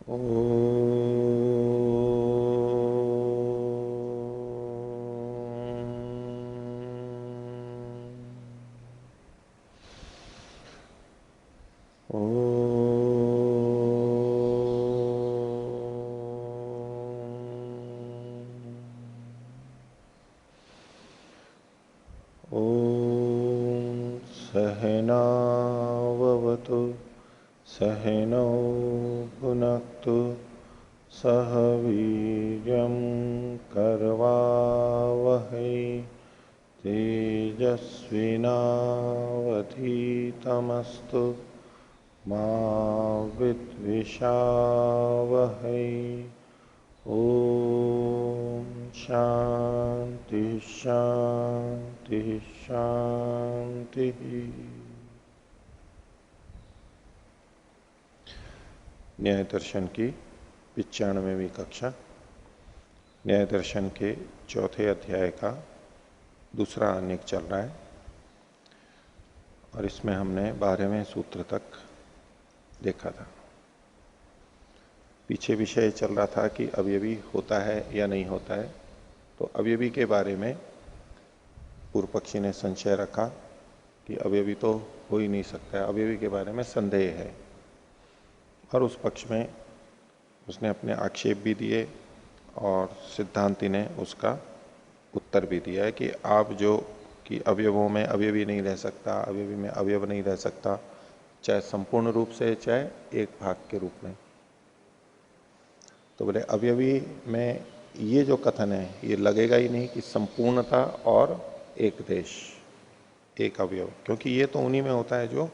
ओ सहनावतु सहनौ भुनक्तु सह वीर्यं करवावहै तेजस्विनावधीतमस्तु मा विद्विषावहै। ओम शांति शांति शांति। न्याय दर्शन की 95वीं कक्षा न्याय दर्शन के चौथे अध्याय का दूसरा अनेक चल रहा है और इसमें हमने 12वें सूत्र तक देखा था। पीछे विषय चल रहा था कि अवयवी होता है या नहीं होता है। तो अवयवी के बारे में पूर्व पक्षी ने संशय रखा कि अवयवी तो हो ही नहीं सकता है, अवयवी के बारे में संदेह है। और उस पक्ष में उसने अपने आक्षेप भी दिए और सिद्धांति ने उसका उत्तर भी दिया है कि आप जो कि अवयवों में अवयवी नहीं रह सकता, अवयवी में अवयव नहीं रह सकता, चाहे संपूर्ण रूप से चाहे एक भाग के रूप में। तो बोले अवयवी में ये जो कथन है ये लगेगा ही नहीं कि संपूर्णता और एक देश एक अवयव, क्योंकि ये तो उन्हीं में होता है जो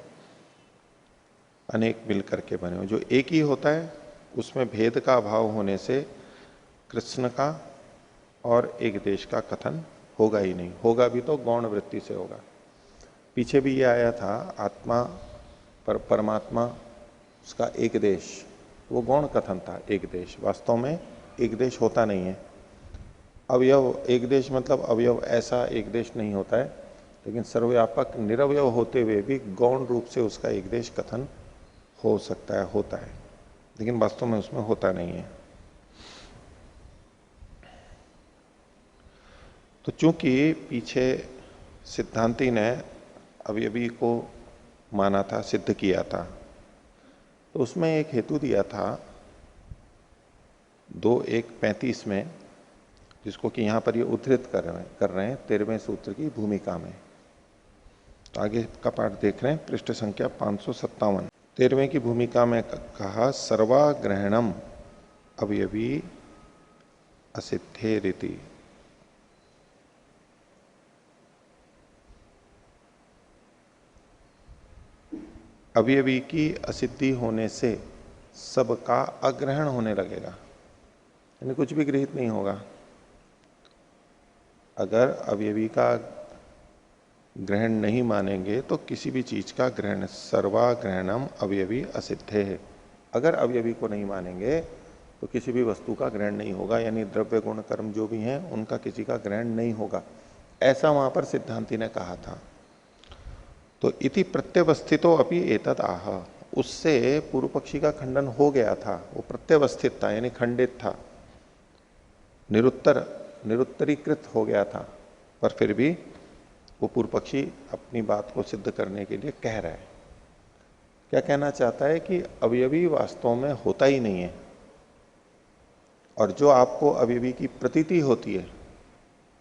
अनेक मिल करके बने हो। जो एक ही होता है उसमें भेद का अभाव होने से कृष्ण का और एक देश का कथन होगा ही नहीं, होगा भी तो गौण वृत्ति से होगा। पीछे भी ये आया था आत्मा परमात्मा उसका एक देश, वो गौण कथन था। एक देश वास्तव में एक देश होता नहीं है। अवयव एक देश मतलब अवयव ऐसा एक देश नहीं होता है, लेकिन सर्वव्यापक निरवयव होते हुए भी गौण रूप से उसका एक देश कथन हो सकता है, होता है, लेकिन वास्तव में उसमें होता नहीं है। तो चूंकि पीछे सिद्धांति ने अवयवी को माना था, सिद्ध किया था, तो उसमें एक हेतु दिया था 2:1:35 में, जिसको कि यहां पर ये उद्धृत कर रहे हैं 13वें सूत्र की भूमिका में। तो आगे का पाठ देख रहे हैं, पृष्ठ संख्या 557। 13वें की भूमिका में कहा सर्वाग्रहणम अवयवी असिद्धे रीति। अवयवी की असिद्धि होने से सबका अग्रहण होने लगेगा, यानी कुछ भी गृहित नहीं होगा। अगर अवयवी का ग्रहण नहीं मानेंगे तो किसी भी चीज का ग्रहण, सर्वाग्रहणम अवयवी असिद्धे है। अगर अवयवी को नहीं मानेंगे तो किसी भी वस्तु का ग्रहण नहीं होगा, यानी द्रव्य गुण कर्म जो भी हैं उनका किसी का ग्रहण नहीं होगा, ऐसा वहां पर सिद्धांति ने कहा था। तो इति प्रत्यवस्थितो अपि एतद आह, उससे पूर्व पक्षी का खंडन हो गया था। वो प्रत्यवस्थित था यानी खंडित था, निरुत्तरीकृत हो गया था, पर फिर भी वो पूर्व पक्षी अपनी बात को सिद्ध करने के लिए कह रहा है। क्या कहना चाहता है कि अवयवी वास्तव में होता ही नहीं है, और जो आपको अवयवी की प्रतीति होती है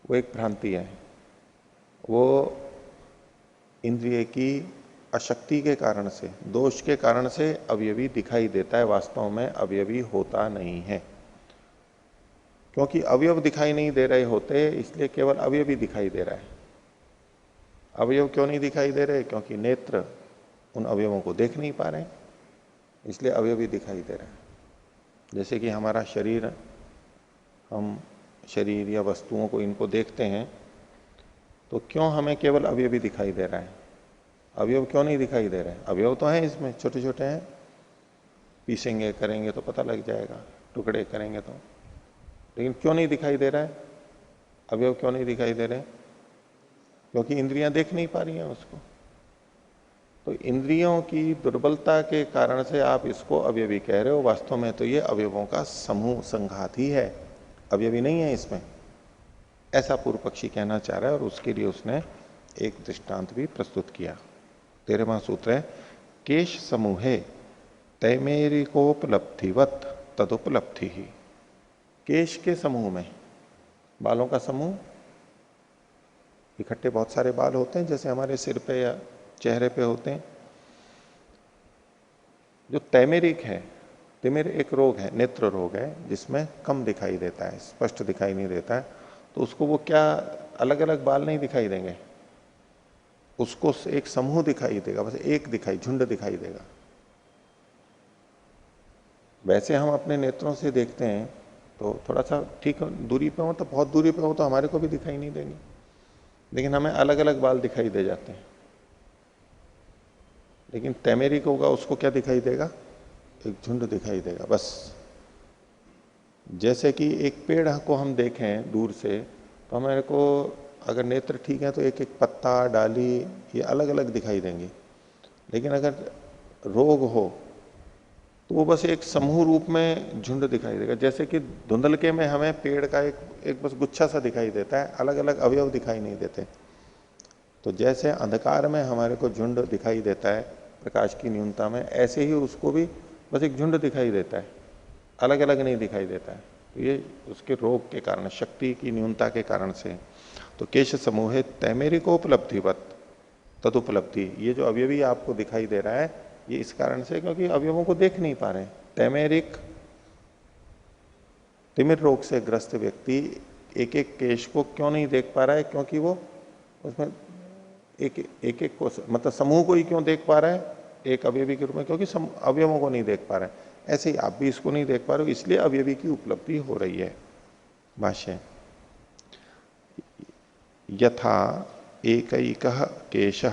वो एक भ्रांति है। वो इंद्रिय की अशक्ति के कारण से, दोष के कारण से अवयवी दिखाई देता है, वास्तव में अवयवी होता नहीं है। क्योंकि अवयव दिखाई नहीं दे रहे होते इसलिए केवल अवयवी दिखाई दे रहा है। अवयव क्यों नहीं दिखाई दे रहे? क्योंकि नेत्र उन अवयवों को देख नहीं पा रहे, इसलिए अवयवी दिखाई दे रहे हैं। जैसे कि हमारा शरीर, हम शरीर या वस्तुओं को इनको देखते हैं तो क्यों हमें केवल अवयवी दिखाई दे रहा है? अवयव क्यों नहीं दिखाई दे रहे हैं? अवयव तो हैं, इसमें छोटे छोटे हैं, पीसेंगे करेंगे तो पता लग जाएगा, टुकड़े करेंगे तो, लेकिन क्यों नहीं दिखाई दे रहा है? अवयव क्यों नहीं दिखाई दे रहे? क्योंकि इंद्रियां देख नहीं पा रही हैं उसको। तो इंद्रियों की दुर्बलता के कारण से आप इसको अवयवी कह रहे हो, वास्तव में तो ये अवयवों का समूह संघात ही है, अवयवी नहीं है इसमें, ऐसा पूर्व पक्षी कहना चाह रहा है। और उसके लिए उसने एक दृष्टांत भी प्रस्तुत किया। 13वां सूत्र है, केश समूहे तैमेरिकोपलब्धिवत तदुपलब्धि ही। केश के समूह में, बालों का समूह, इकट्ठे बहुत सारे बाल होते हैं जैसे हमारे सिर पे या चेहरे पे होते हैं। जो तैमेरिक है, तिमिर एक रोग है, नेत्र रोग है, जिसमें कम दिखाई देता है, स्पष्ट दिखाई नहीं देता है, तो उसको वो क्या अलग अलग बाल नहीं दिखाई देंगे, उसको एक समूह दिखाई देगा, बस एक दिखाई, झुंड दिखाई देगा। वैसे हम अपने नेत्रों से देखते हैं तो थोड़ा सा ठीक दूरी पे हो, तो बहुत दूरी पे हो तो हमारे को भी दिखाई नहीं देंगे, लेकिन हमें अलग अलग बाल दिखाई दे जाते हैं। लेकिन तैमेरिक होगा, उसको क्या दिखाई देगा, एक झुंड दिखाई देगा बस। जैसे कि एक पेड़ को हम देखें दूर से तो हमारे को अगर नेत्र ठीक है तो एक एक पत्ता, डाली, ये अलग अलग दिखाई देंगे। लेकिन अगर रोग हो तो वो बस एक समूह रूप में झुंड दिखाई देगा। जैसे कि धुंधलके में हमें पेड़ का एक बस गुच्छा सा दिखाई देता है, अलग अलग अवयव दिखाई नहीं देते। तो जैसे अंधकार में हमारे को झुंड दिखाई देता है प्रकाश की न्यूनता में, ऐसे ही उसको भी बस एक झुंड दिखाई देता है, अलग अलग नहीं दिखाई देता है। तो ये उसके रोग के कारण, शक्ति की न्यूनता के कारण से। तो केश समूह तैमेरिकोपलब्धिवत तदुपलब्धि, ये जो अवयवी आपको दिखाई दे रहा है ये इस कारण से क्योंकि अवयवों को देख नहीं पा रहे। तैमेरिक, तिमिर रोग से ग्रस्त व्यक्ति एक एक केश को क्यों नहीं देख पा रहा है, क्योंकि वो उसमें एक को मतलब समूह को ही क्यों देख पा रहा है एक अवयवी के रूप में, क्योंकि अवयवों को नहीं देख पा रहा है। ऐसे ही आप भी इसको नहीं देख पा रहे हो, इसलिए अवयवी की उपलब्धि हो रही है। भाष्य, यथा एक केश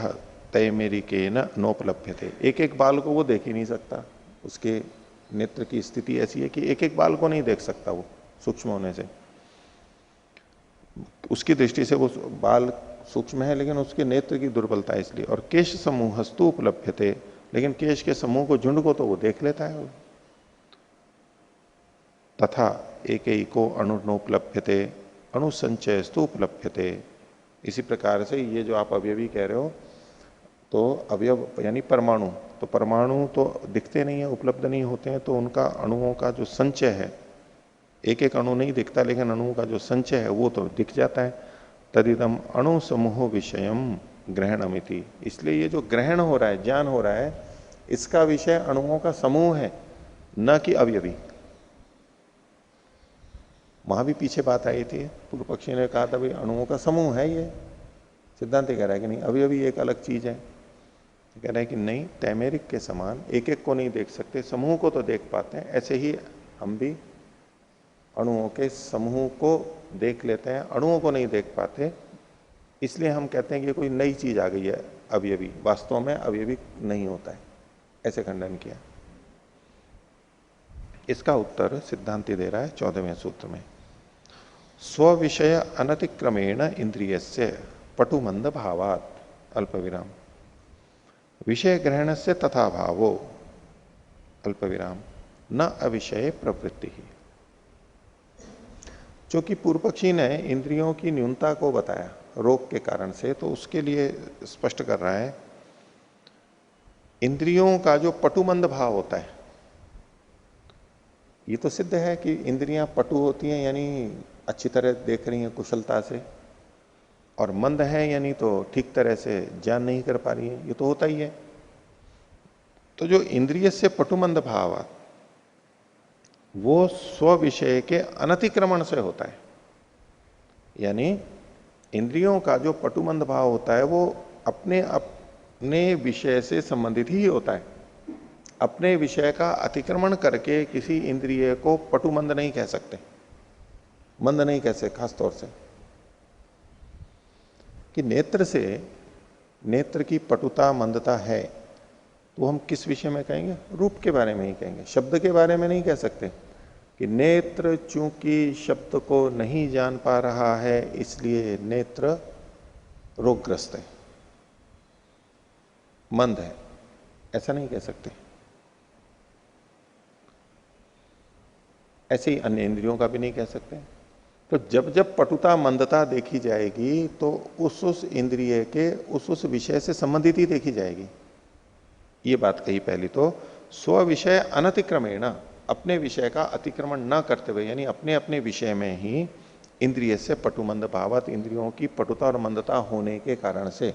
तैमेरिकेन नोपलभ्यते, एक एक बाल को वो देख ही नहीं सकता, उसके नेत्र की स्थिति ऐसी है कि एक एक बाल को नहीं देख सकता वो सूक्ष्म होने से। उसकी दृष्टि से वो बाल सूक्ष्म है लेकिन उसके नेत्र की दुर्बलता है इसलिए। और केश समूहस्तु उपलभ्यते, लेकिन केश के समूह को, झुंड को तो वो देख लेता है। तथा एक को अणुनोपलभ्यते अणुसंचयस्तु उपलभ्यते, इसी प्रकार से ये जो आप अवयवी कह रहे हो तो अवयव यानी परमाणु, तो परमाणु तो दिखते नहीं है, उपलब्ध नहीं होते हैं, तो उनका अणुओं का जो संचय है, एक एक अणु नहीं दिखता लेकिन अणुओं का जो संचय है वो तो दिख जाता है। तदिदम अणु समूह विषयम ग्रहणमिति, इसलिए ये जो ग्रहण हो रहा है, ज्ञान हो रहा है, इसका विषय अणुओं का समूह है, न कि अवयवी। वहां भी पीछे बात आई थी, पूर्व पक्षी ने कहा था भाई अणुओं का समूह है ये, सिद्धांत कह रहा है कि नहीं, अवयवी एक अलग चीज है। कह रहा है कि नहीं, तैमेरिक के समान एक एक को नहीं देख सकते, समूह को तो देख पाते हैं, ऐसे ही हम भी अणुओं के समूह को देख लेते हैं, अणुओं को नहीं देख पाते। इसलिए हम कहते हैं कि कोई नई चीज आ गई है अवयवी, वास्तव में अवयवी नहीं होता है, ऐसे खंडन किया। इसका उत्तर सिद्धांति दे रहा है 14वें सूत्र में, स्व विषय अनतिक्रमेण इंद्रियस्य पटुमंद भावात अल्प विराम विषय ग्रहण से तथा भावो अल्प विराम न अविषय प्रवृत्ति ही। क्योंकि पूर्व पक्षी ने इंद्रियों की न्यूनता को बताया रोग के कारण से, तो उसके लिए स्पष्ट कर रहा है इंद्रियों का जो पटुमंद भाव होता है, ये तो सिद्ध है कि इंद्रियां पटु होती हैं यानी अच्छी तरह देख रही हैं कुशलता से, और मंद है यानी तो ठीक तरह से ज्ञान नहीं कर पा रही है, ये तो होता ही है। तो जो इंद्रिय से पटुमंद भाव वो स्व विषय के अनतिक्रमण से होता है, यानी इंद्रियों का जो पटुमंद भाव होता है वो अपने अपने विषय से संबंधित ही होता है। अपने विषय का अतिक्रमण करके किसी इंद्रिय को पटुमंद नहीं कह सकते, मंद नहीं कह सकते। खास तौर से कि नेत्र से, नेत्र की पटुता मंदता है तो हम किस विषय में कहेंगे, रूप के बारे में ही कहेंगे, शब्द के बारे में नहीं कह सकते कि नेत्र चूंकि शब्द को नहीं जान पा रहा है इसलिए नेत्र रोगग्रस्त है, मंद है, ऐसा नहीं कह सकते। ऐसे ही अन्य इंद्रियों का भी नहीं कह सकते। तो जब जब पटुता मंदता देखी जाएगी तो उस इंद्रिय के उस विषय से संबंधित ही देखी जाएगी। ये बात कही पहली तो। स्व विषय अनतिक्रमेण, अपने विषय का अतिक्रमण न करते हुए, यानी अपने अपने विषय में ही इंद्रिय से पटुमंद भावत, इंद्रियों की पटुता और मंदता होने के कारण से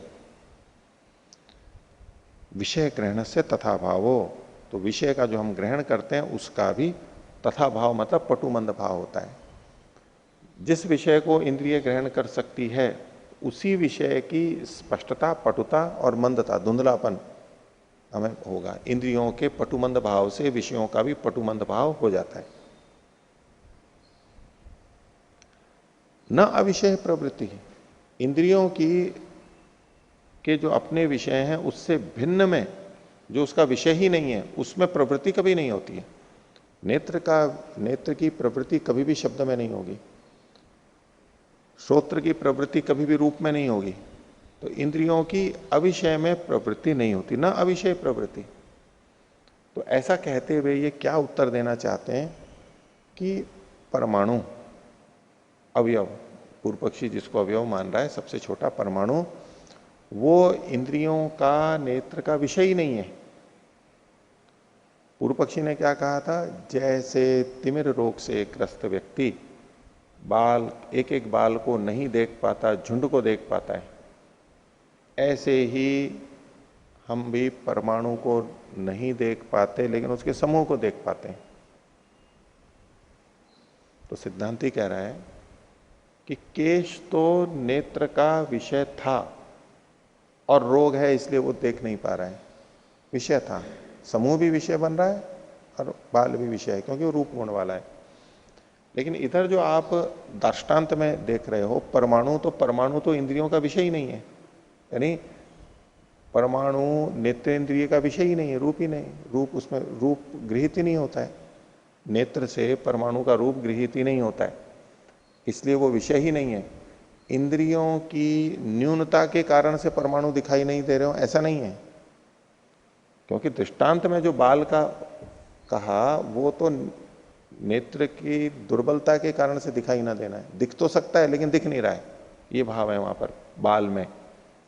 विषय ग्रहण से तथा भावो, तो विषय का जो हम ग्रहण करते हैं उसका भी तथा भाव मतलब पटुमंद भाव होता है। जिस विषय को इंद्रिय ग्रहण कर सकती है उसी विषय की स्पष्टता, पटुता और मंदता, धुंधलापन हमें होगा। इंद्रियों के पटुमंद भाव से विषयों का भी पटुमंद भाव हो जाता है। न अविषय प्रवृत्ति, इंद्रियों की के जो अपने विषय हैं उससे भिन्न में जो उसका विषय ही नहीं है उसमें प्रवृत्ति कभी नहीं होती है। नेत्र की प्रवृत्ति कभी भी शब्द में नहीं होगी, श्रोत्र की प्रवृत्ति कभी भी रूप में नहीं होगी। तो इंद्रियों की अविषय में प्रवृत्ति नहीं होती, ना अविषय प्रवृत्ति। तो ऐसा कहते हुए ये क्या उत्तर देना चाहते हैं कि परमाणु अवयव, पूर्व पक्षी जिसको अवयव मान रहा है, सबसे छोटा परमाणु, वो इंद्रियों का नेत्र का विषय ही नहीं है। पूर्व पक्षी ने क्या कहा था, जैसे तिमिर रोग से ग्रस्त व्यक्ति बाल, एक एक बाल को नहीं देख पाता, झुंड को देख पाता है, ऐसे ही हम भी परमाणु को नहीं देख पाते लेकिन उसके समूह को देख पाते हैं। तो सिद्धांती कह रहा है कि केश तो नेत्र का विषय था और रोग है इसलिए वो देख नहीं पा रहा है। विषय था, समूह भी विषय बन रहा है और बाल भी विषय है क्योंकि वो रूप गुण वाला है। लेकिन इधर जो आप दृष्टांत में देख रहे हो परमाणु तो इंद्रियों का विषय ही नहीं है। यानी परमाणु नेत्रेंद्रिय का विषय ही नहीं है, रूप ही नहीं, रूप उसमें रूप गृहीत ही नहीं होता है। नेत्र से परमाणु का रूप गृहीत ही नहीं होता है, इसलिए वो विषय ही नहीं है। इंद्रियों की न्यूनता के कारण से परमाणु दिखाई नहीं दे रहे हो ऐसा नहीं है, क्योंकि दृष्टांत में जो बाल का कहा वो तो नेत्र की दुर्बलता के कारण से दिखाई ना देना है। दिख तो सकता है लेकिन दिख नहीं रहा है, ये भाव है वहां पर बाल में,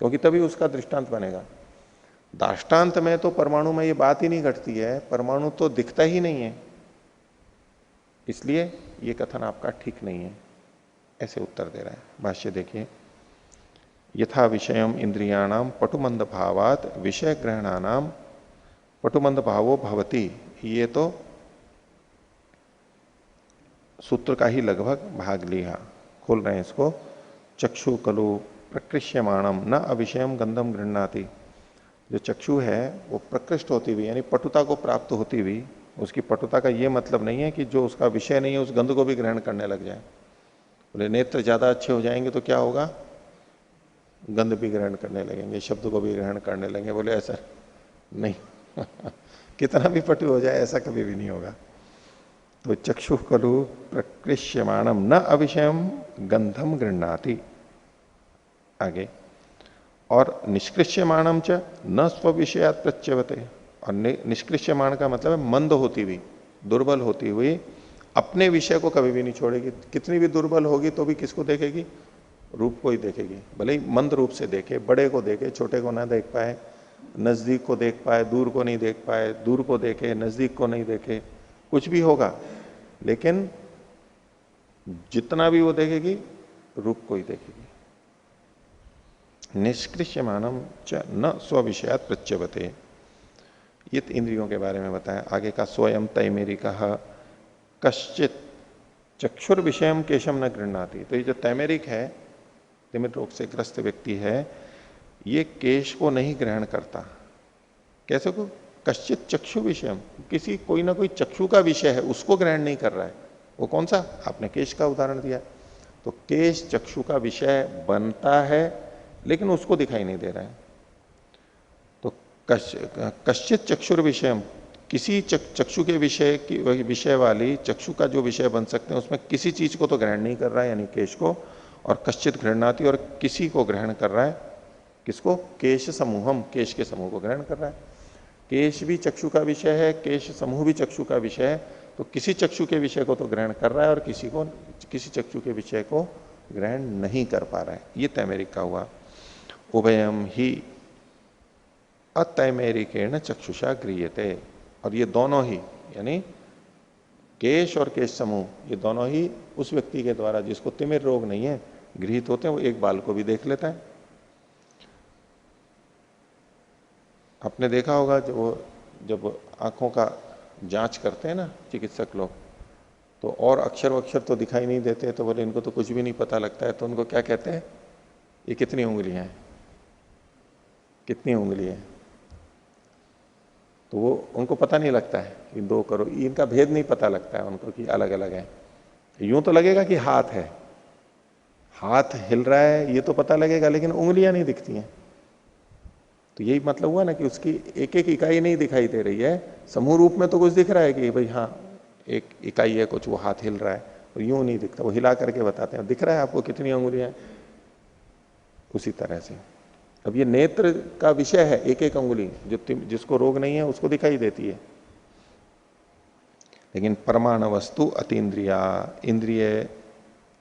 क्योंकि तभी उसका दृष्टांत बनेगा। दाष्टांत में तो परमाणु में ये बात ही नहीं घटती है, परमाणु तो दिखता ही नहीं है, इसलिए ये कथन आपका ठीक नहीं है। ऐसे उत्तर दे रहा है। भाष्य देखिए, यथा विषयम इंद्रियाणाम पटुमंद भावात विषय ग्रहणानाम पटुमंद भावो भवति, ये तो सूत्र का ही लगभग भाग लिया। खोल रहे हैं इसको। चक्षु कलु प्रकृष्यमाणम न अविषयम गंधम गृह्णाति, जो चक्षु है वो प्रकृष्ट होती हुई यानी पटुता को प्राप्त होती हुई, उसकी पटुता का ये मतलब नहीं है कि जो उसका विषय नहीं है उस गंध को भी ग्रहण करने लग जाए। बोले नेत्र ज्यादा अच्छे हो जाएंगे तो क्या होगा, गंध भी ग्रहण करने लगेंगे, शब्द को भी ग्रहण करने लगेंगे। बोले ऐसा नहीं कितना भी पटु हो जाए ऐसा कभी भी नहीं होगा। तो चक्षु खलु प्रकृष्यमाणम न अविषयम गंधम गृह्णाति। आगे, और निष्कृष्यमाणम च न स्व विषयात प्रच्यवते, और निष्कृष्यमाण का मतलब है मंद होती हुई, दुर्बल होती हुई, अपने विषय को कभी भी नहीं छोड़ेगी। कितनी भी दुर्बल होगी तो भी किसको देखेगी, रूप को ही देखेगी। भले ही मंद रूप से देखे, बड़े को देखे, छोटे को ना देख पाए, नजदीक को देख पाए, दूर को नहीं देख पाए, दूर को देखे, नजदीक को नहीं देखे, कुछ भी होगा, लेकिन जितना भी वो देखेगी रूप को ही देखेगी। निष्कृष्यमानम च न स्व विषयात प्रच्यवते, ये इंद्रियों के बारे में बताया। आगे का स्वयं तैमेरी कहा कश्चित चक्षुर विषयम केशम न गृह्णाति। तो ये जो तैमेरिक है, तिमिर रोग से ग्रस्त व्यक्ति है, ये केश को नहीं ग्रहण करता। कैसे को, कश्चित चक्षु विषयम, किसी कोई ना कोई चक्षु का विषय है उसको ग्रहण नहीं कर रहा है। वो कौन सा, आपने केश का उदाहरण दिया। तो केश चक्षु का विषय बनता है लेकिन उसको दिखाई नहीं दे रहा है। तो कश्चित चक्षुर विषयम, किसी चक्षु के विषय की विषय वाली चक्षु का जो विषय बन सकते हैं उसमें किसी चीज को तो ग्रहण नहीं कर रहा है, यानी केश को। और कश्चित गृह्णाति, और किसी को ग्रहण कर रहा है, किसको, केश समूहम, केश के समूह को ग्रहण कर रहा है। केश भी चक्षु का विषय है, केश समूह भी चक्षु का विषय है, तो किसी चक्षु के विषय को तो ग्रहण कर रहा है और किसी चक्षु के विषय को ग्रहण नहीं कर पा रहा है। ये तैमेरिक का हुआ। उभयम ही अतैमेरिकेण चक्षुषा गृह्यते, और ये दोनों ही यानी केश और केश समूह ये दोनों ही उस व्यक्ति के द्वारा जिसको तिमिर रोग नहीं है गृहित होते हैं। वो एक बाल को भी देख लेता है। आपने देखा होगा जब आंखों का जांच करते हैं ना चिकित्सक लोग, तो और अक्षर तो दिखाई नहीं देते, तो बोले इनको तो कुछ भी नहीं पता लगता है, तो उनको क्या कहते हैं, ये कितनी उंगलियां हैं, कितनी उंगली है, तो वो उनको पता नहीं लगता है कि 2 करोड़, इनका भेद नहीं पता लगता है उनको कि अलग अलग है। यूं तो लगेगा कि हाथ है, हाथ हिल रहा है ये तो पता लगेगा, लेकिन उंगलियां नहीं दिखती हैं। तो यही मतलब हुआ ना कि उसकी एक एक इकाई नहीं दिखाई दे रही है, समूह रूप में तो कुछ दिख रहा है कि भाई हाँ एक इकाई है कुछ, वो हाथ हिल रहा है, और यूं नहीं दिखता, वो हिला करके बताते हैं दिख रहा है आपको कितनी उंगलियां हैं। उसी तरह से अब ये नेत्र का विषय है, एक एक अंगुली जिसको रोग नहीं है उसको दिखाई देती है। लेकिन परमाणु वस्तु अतीन्द्रिया इंद्रिय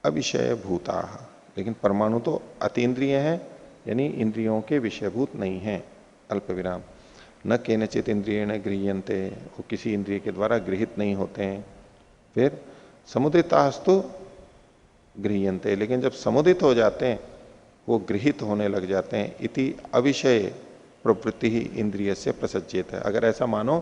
अविषय भूता, लेकिन परमाणु तो अतीन्द्रिय है यानी इंद्रियों के विषयभूत नहीं है। अल्प विराम न केनचित इंद्रिय न गृह्यन्ते, वो किसी इंद्रिय के द्वारा गृहित नहीं होते हैं। फिर समुदितास्तु गृह्यन्ते, लेकिन जब समुदित हो जाते हैं वो गृहित होने लग जाते हैं। इति अविषय प्रवृत्ति ही इंद्रिय से प्रसज्जित है। अगर ऐसा मानो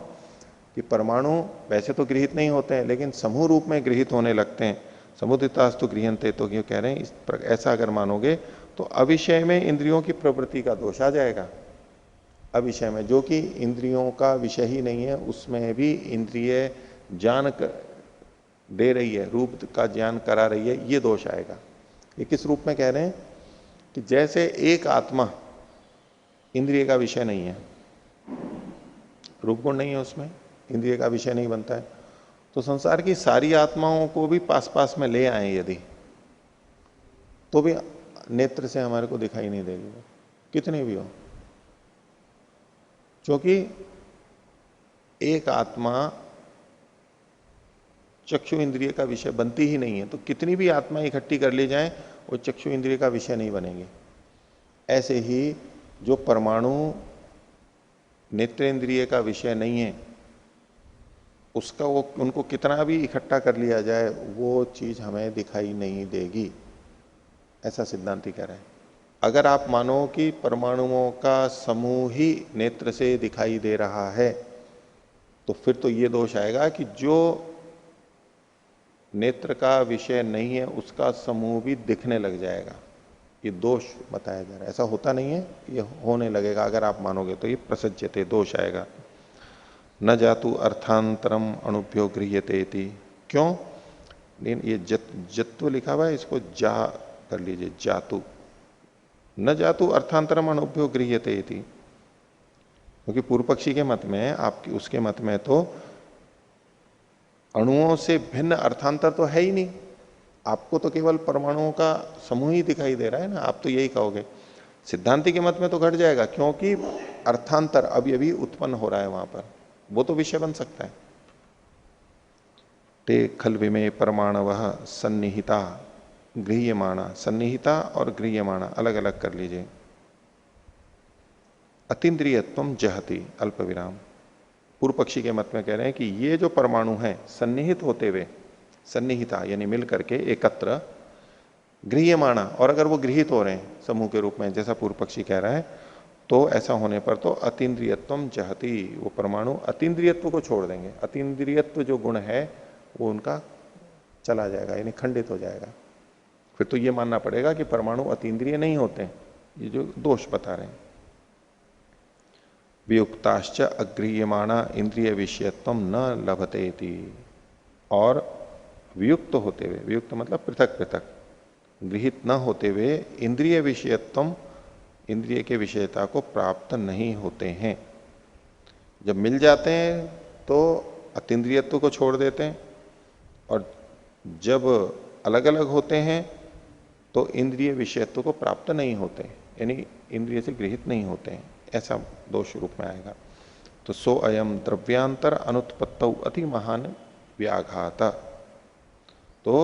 कि परमाणु वैसे तो गृहित नहीं होते हैं लेकिन समूह रूप में गृहित होने लगते हैं, समुदितास्तु गृह्यन्ते, तो क्यों कह रहे हैं ऐसा अगर मानोगे तो अविषय में इंद्रियों की प्रवृत्ति का दोष आ जाएगा। अविषय में जो कि इंद्रियों का विषय ही नहीं है उसमें भी इंद्रिय ज्ञान दे रही है, रूप का ज्ञान करा रही है, ये दोष आएगा। ये किस रूप में कह रहे हैं कि जैसे एक आत्मा इंद्रिय का विषय नहीं है, रूप गुण नहीं है उसमें, इंद्रिय का विषय नहीं बनता है, तो संसार की सारी आत्माओं को भी पास पास में ले आए यदि, तो भी नेत्र से हमारे को दिखाई नहीं देगी वो, कितनी भी हो। क्योंकि एक आत्मा चक्षु इंद्रिय का विषय बनती ही नहीं है, तो कितनी भी आत्मा इकट्ठी कर ली जाए वो चक्षु इंद्रिय का विषय नहीं बनेंगे। ऐसे ही जो परमाणु नेत्रेंद्रिय का विषय नहीं है उसका वो उनको कितना भी इकट्ठा कर लिया जाए वो चीज हमें दिखाई नहीं देगी, ऐसा सिद्धांति कह रहे हैं। अगर आप मानो कि परमाणुओं का समूह ही नेत्र से दिखाई दे रहा है तो फिर तो ये दोष आएगा कि जो नेत्र का विषय नहीं है उसका समूह भी दिखने लग जाएगा। ये दोष बताया जा रहा है, ऐसा होता नहीं है, ये होने लगेगा अगर आप मानोगे तो ये प्रसज्यते दोष आएगा। न जातु अर्थांतरम अनुभ्यो गृह्यते इति, क्यों, लेकिन ये जत्व लिखा हुआ है इसको जा कर लीजिए, जातु, न जातु अर्थांतरम अनुभ्यो गृह्यते इति, क्योंकि पूर्व पक्षी के मत में आपकी उसके मत में तो अणुओं से भिन्न अर्थांतर तो है ही नहीं, आपको तो केवल परमाणुओं का समूह ही दिखाई दे रहा है ना, आप तो यही कहोगे। सिद्धांति के मत में तो घट जाएगा क्योंकि अर्थांतर अभी उत्पन्न हो रहा है वहां पर, वो तो विषय बन सकता है। ते खल विमे परमाणवः सन्निहिता गृह्यमाणा, सन्निहिता और गृह्यमाणा अलग अलग कर लीजिए। अतीन्द्रियत्वम जहति, अल्प विराम। पूर्व पक्षी के मत में कह रहे हैं कि ये जो परमाणु है सन्निहित होते हुए, सन्निहिता यानी मिल करके एकत्र, गृह्यमाणा, और अगर वो गृहित हो रहे हैं समूह के रूप में जैसा पूर्व पक्षी कह रहा है, तो ऐसा होने पर तो अतीन्द्रियत्वम जहति, वो परमाणु अतीन्द्रियत्व को छोड़ देंगे। अतीन्द्रियत्व जो गुण है वो उनका चला जाएगा यानी खंडित हो जाएगा। फिर तो ये मानना पड़ेगा कि परमाणु अतीन्द्रिय नहीं होते, ये जो दोष बता रहे हैं। वियुक्ताश्च अगृह्यमाणा इंद्रिय विषयत्व न लभते इति, और वियुक्त होते हुए, वियुक्त मतलब पृथक पृथक, गृहित न होते हुए इंद्रिय विषयत्व, इंद्रिय के विषयता को प्राप्त नहीं होते हैं। जब मिल जाते हैं तो अतीन्द्रियत्व को छोड़ देते हैं, और जब अलग अलग होते हैं तो इंद्रिय विषयत्व को प्राप्त नहीं होते, यानी इंद्रिय से गृहित नहीं होते हैं, ऐसा दोष रूप में आएगा। तो सो अयम द्रव्यांतर अनुत्पत्त अति महान व्याघात। तो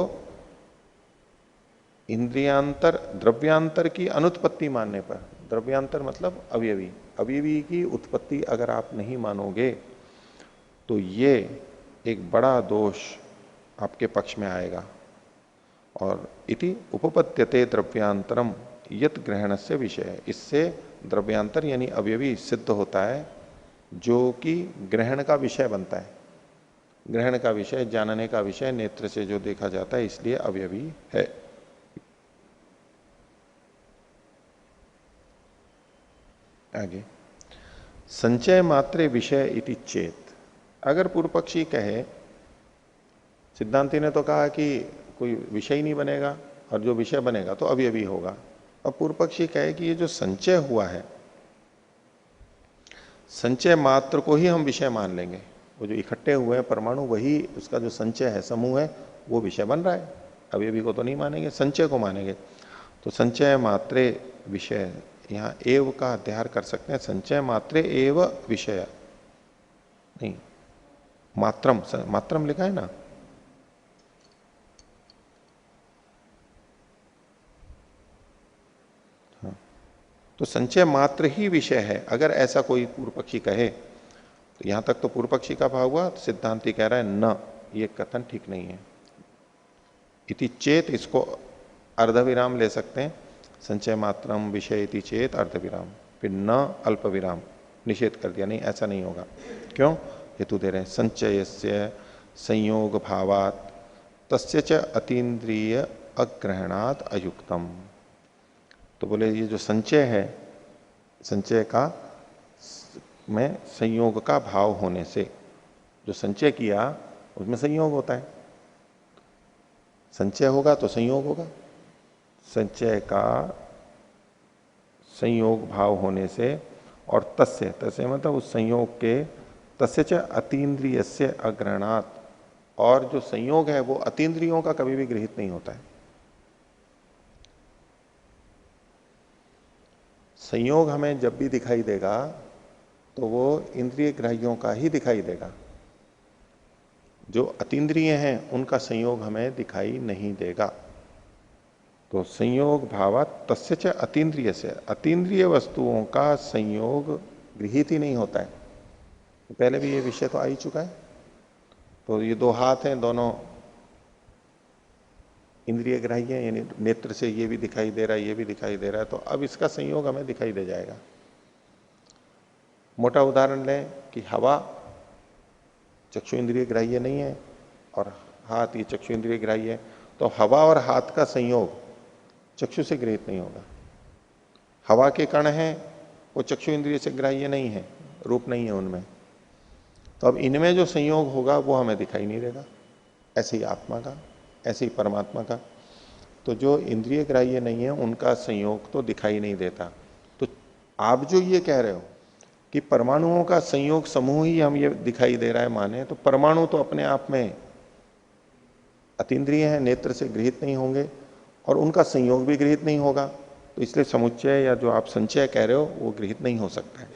इंद्रियांतर द्रव्यांतर की अनुत्पत्ति मानने पर, द्रव्यांतर मतलब अवयवी, अवयवी की उत्पत्ति अगर आप नहीं मानोगे तो ये एक बड़ा दोष आपके पक्ष में आएगा। और इति उपपद्यते द्रव्यांतरम यत ग्रहण से विषय, इससे द्रव्यांतर यानी अवयवी सिद्ध होता है जो कि ग्रहण का विषय बनता है। ग्रहण का विषय, जानने का विषय नेत्र से जो देखा जाता है, इसलिए अवयवी है। आगे संचय मात्रे विषय इति चेत, अगर पूर्व पक्षी कहे, सिद्धांति ने तो कहा कि कोई विषय ही नहीं बनेगा और जो विषय बनेगा तो अवयवी होगा। अब पूर्व पक्षी कहे कि ये जो संचय हुआ है, संचय मात्र को ही हम विषय मान लेंगे, वो जो इकट्ठे हुए हैं परमाणु, वही उसका जो संचय है, समूह है, वो विषय बन रहा है, अवयवी को तो नहीं मानेंगे, संचय को मानेंगे। तो संचय मात्रे विषय, यहां एव का अध्यार कर सकते हैं, संचय मात्रे एव विषय नहीं, मात्रम, मात्रम लिखा है ना, हाँ। तो संचय मात्र ही विषय है, अगर ऐसा कोई पूर्व पक्षी कहे, तो यहां तक तो पूर्व पक्षी का भाव हुआ, तो सिद्धांति कह रहा है न, ये कथन ठीक नहीं है। इति चेत, इसको अर्धविराम ले सकते हैं, संचय मात्रम विषय इति चेत अर्धविराम, फिर न अल्प विराम, निषेध कर दिया, नहीं ऐसा नहीं होगा। क्यों? हेतु दे रहे हैं, संचयस्य संयोग भावात तस्य च अतीन्द्रिय अग्रहणात अयुक्तम। तो बोले ये जो संचय है, संचय का में संयोग का भाव होने से, जो संचय किया उसमें संयोग होता है, संचय होगा तो संयोग होगा, संचय का संयोग भाव होने से, और तस्य, तस्य मतलब उस संयोग के, तस्य च अतीन्द्रियस्य अग्रहणात्, और जो संयोग है वो अतीन्द्रियों का कभी भी गृहित नहीं होता है। संयोग हमें जब भी दिखाई देगा तो वो इंद्रिय ग्राह्यों का ही दिखाई देगा, जो अतीन्द्रिय हैं उनका संयोग हमें दिखाई नहीं देगा। तो संयोग भावात तस्य च अतीन्द्रिय से, अतीन्द्रिय वस्तुओं का संयोग गृहित ही नहीं होता है। पहले भी ये विषय तो आ ही चुका है। तो ये दो हाथ हैं, दोनों इंद्रिय ग्राह्य हैं, यानी नेत्र से ये भी दिखाई दे रहा है, ये भी दिखाई दे रहा है, तो अब इसका संयोग हमें दिखाई दे जाएगा। मोटा उदाहरण लें कि हवा चक्षु इंद्रिय ग्राह्य नहीं है और हाथ ये चक्षु इंद्रिय ग्राह्य है, तो हवा और हाथ का संयोग चक्षु से गृहित नहीं होगा। हवा के कण हैं, वो चक्षु इंद्रिय से ग्राह्य नहीं है, रूप नहीं है उनमें, तो अब इनमें जो संयोग होगा वो हमें दिखाई नहीं देगा। ऐसे ही आत्मा का, ऐसे ही परमात्मा का, तो जो इंद्रिय ग्राह्य नहीं है उनका संयोग तो दिखाई नहीं देता। तो आप जो ये कह रहे हो कि परमाणुओं का संयोग समूह ही हम ये दिखाई दे रहा है माने, तो परमाणु तो अपने आप में अतीन्द्रिय है, नेत्र से गृहित नहीं होंगे और उनका संयोग भी गृहित नहीं होगा, तो इसलिए समुच्चय या जो आप संचय कह रहे हो वो गृहित नहीं हो सकता है।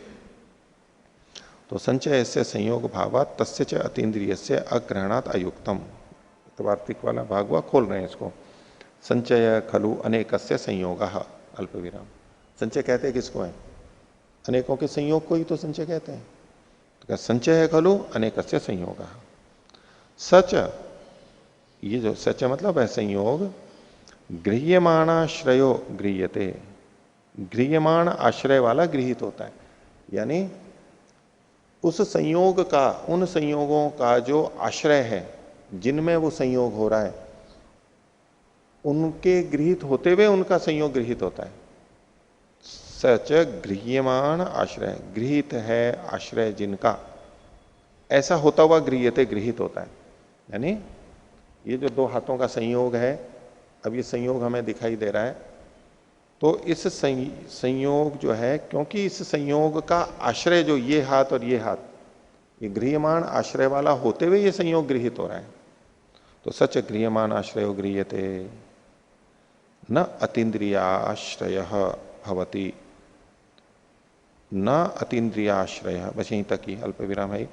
तो संचय से संयोग भावा तस्य च अतीन्द्रिय से अग्रहणात अयुक्तम, तो वार्तिक वाला भाग हुआ, खोल रहे हैं इसको। संचय खलु अनेकस्य संयोग अल्प विराम, संचय कहते हैं किसको है? अनेकों के संयोग को ही तो संचय कहते हैं। तो संचय है खलु अनेकस्य संयोग, सच, ये जो सच मतलब है संयोग, गृह्यमाणाश्रयो गृह्यते, गृह्यमाण आश्रय वाला गृहित होता है, यानी उस संयोग का, उन संयोगों का जो आश्रय है, जिनमें वो संयोग हो रहा है, उनके गृहित होते हुए उनका संयोग गृहित होता है। सच गृह्यमाण आश्रय, गृहित है आश्रय जिनका, ऐसा होता हुआ गृह्यते, गृहित होता है। यानी ये जो दो हाथों का संयोग है, अब ये संयोग हमें दिखाई दे रहा है, तो इस संयोग जो है, क्योंकि इस संयोग का आश्रय जो ये हाथ और ये हाथ, ये गृह्यमाण आश्रय वाला होते हुए ये संयोग गृहित हो रहा है, तो सच गृह्यमाण आश्रयो गृह्यते न अतीन्द्रियाश्रय भवति। न अतीन्द्रियाश्रय, बस यहीं तक ही अल्प विराम है।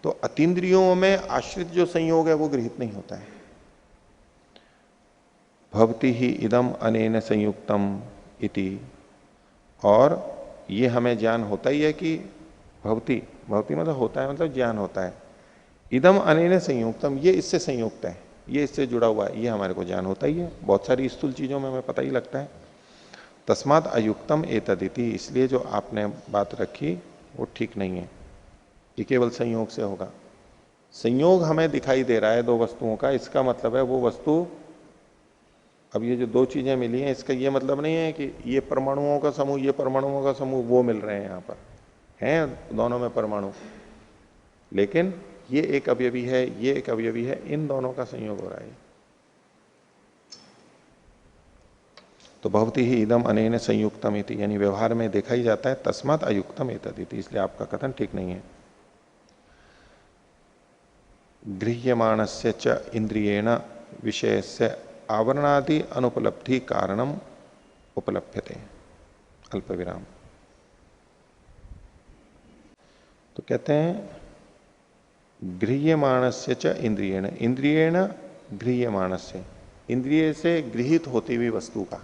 तो अतीन्द्रियों में आश्रित जो संयोग है वो गृहीत नहीं होता है। भवति ही इदम अनेन संयुक्तम इति, और ये हमें ज्ञान होता ही है कि भवति, भवति मतलब होता है, मतलब ज्ञान होता है। इदम अनेन संयुक्तम, ये इससे संयुक्त है, ये इससे जुड़ा हुआ है, ये हमारे को ज्ञान होता ही है। बहुत सारी स्थूल चीजों में हमें पता ही लगता है। तस्मात् अयुक्तम एतदिति, इसलिए जो आपने बात रखी वो ठीक नहीं है, ये केवल संयोग से होगा। संयोग हमें दिखाई दे रहा है दो वस्तुओं का, इसका मतलब है वो वस्तु, अब ये जो दो चीजें मिली हैं इसका ये मतलब नहीं है कि ये परमाणुओं का समूह, ये परमाणुओं का समूह वो मिल रहे हैं। यहां पर हैं दोनों में परमाणु, लेकिन ये एक अवयवी है, ये एक अवयवी है, इन दोनों का संयोग हो रहा है। तो भवति ही इदम अनेन संयुक्तम इति, यानी व्यवहार में देखा ही जाता है। तस्मात् अयुक्तम एतदिति, इसलिए आपका कथन ठीक नहीं है। गृह्यमाणस्य च इंद्रियेण विषयस्य आवरणादि अनुपलब्धि कारणम उपलभ्यते। अल्प विराम। तो कहते हैं गृह्यमाणस्य च इंद्रियेण, इंद्रियेण गृह्यमाणस्य, इंद्रिय से गृहित होती हुई वस्तु का,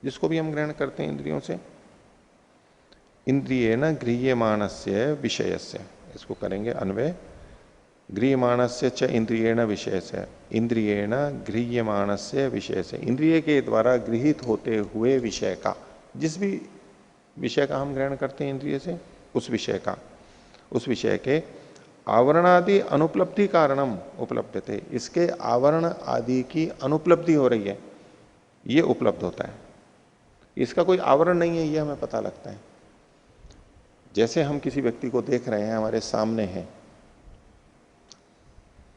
जिसको भी हम ग्रहण करते हैं इंद्रियों से, इंद्रियेण गृह्यमाणस्य विषयस्य, इसको करेंगे अन्वय, गृह्यमाणस्य च इंद्रियेण विषयस्य, इंद्रियेण गृह्यमाणस्य विषयस्य, इंद्रिय के द्वारा गृहित होते हुए विषय का, जिस भी विषय का हम ग्रहण करते हैं इंद्रिय से, उस विषय का, उस विषय के आवरणादि अनुपलब्धि कारणम उपलब्धते, इसके आवरण आदि की अनुपलब्धि हो रही है, ये उपलब्ध होता है। इसका कोई आवरण नहीं है, ये हमें पता लगता है। जैसे हम किसी व्यक्ति को देख रहे हैं, हमारे सामने है,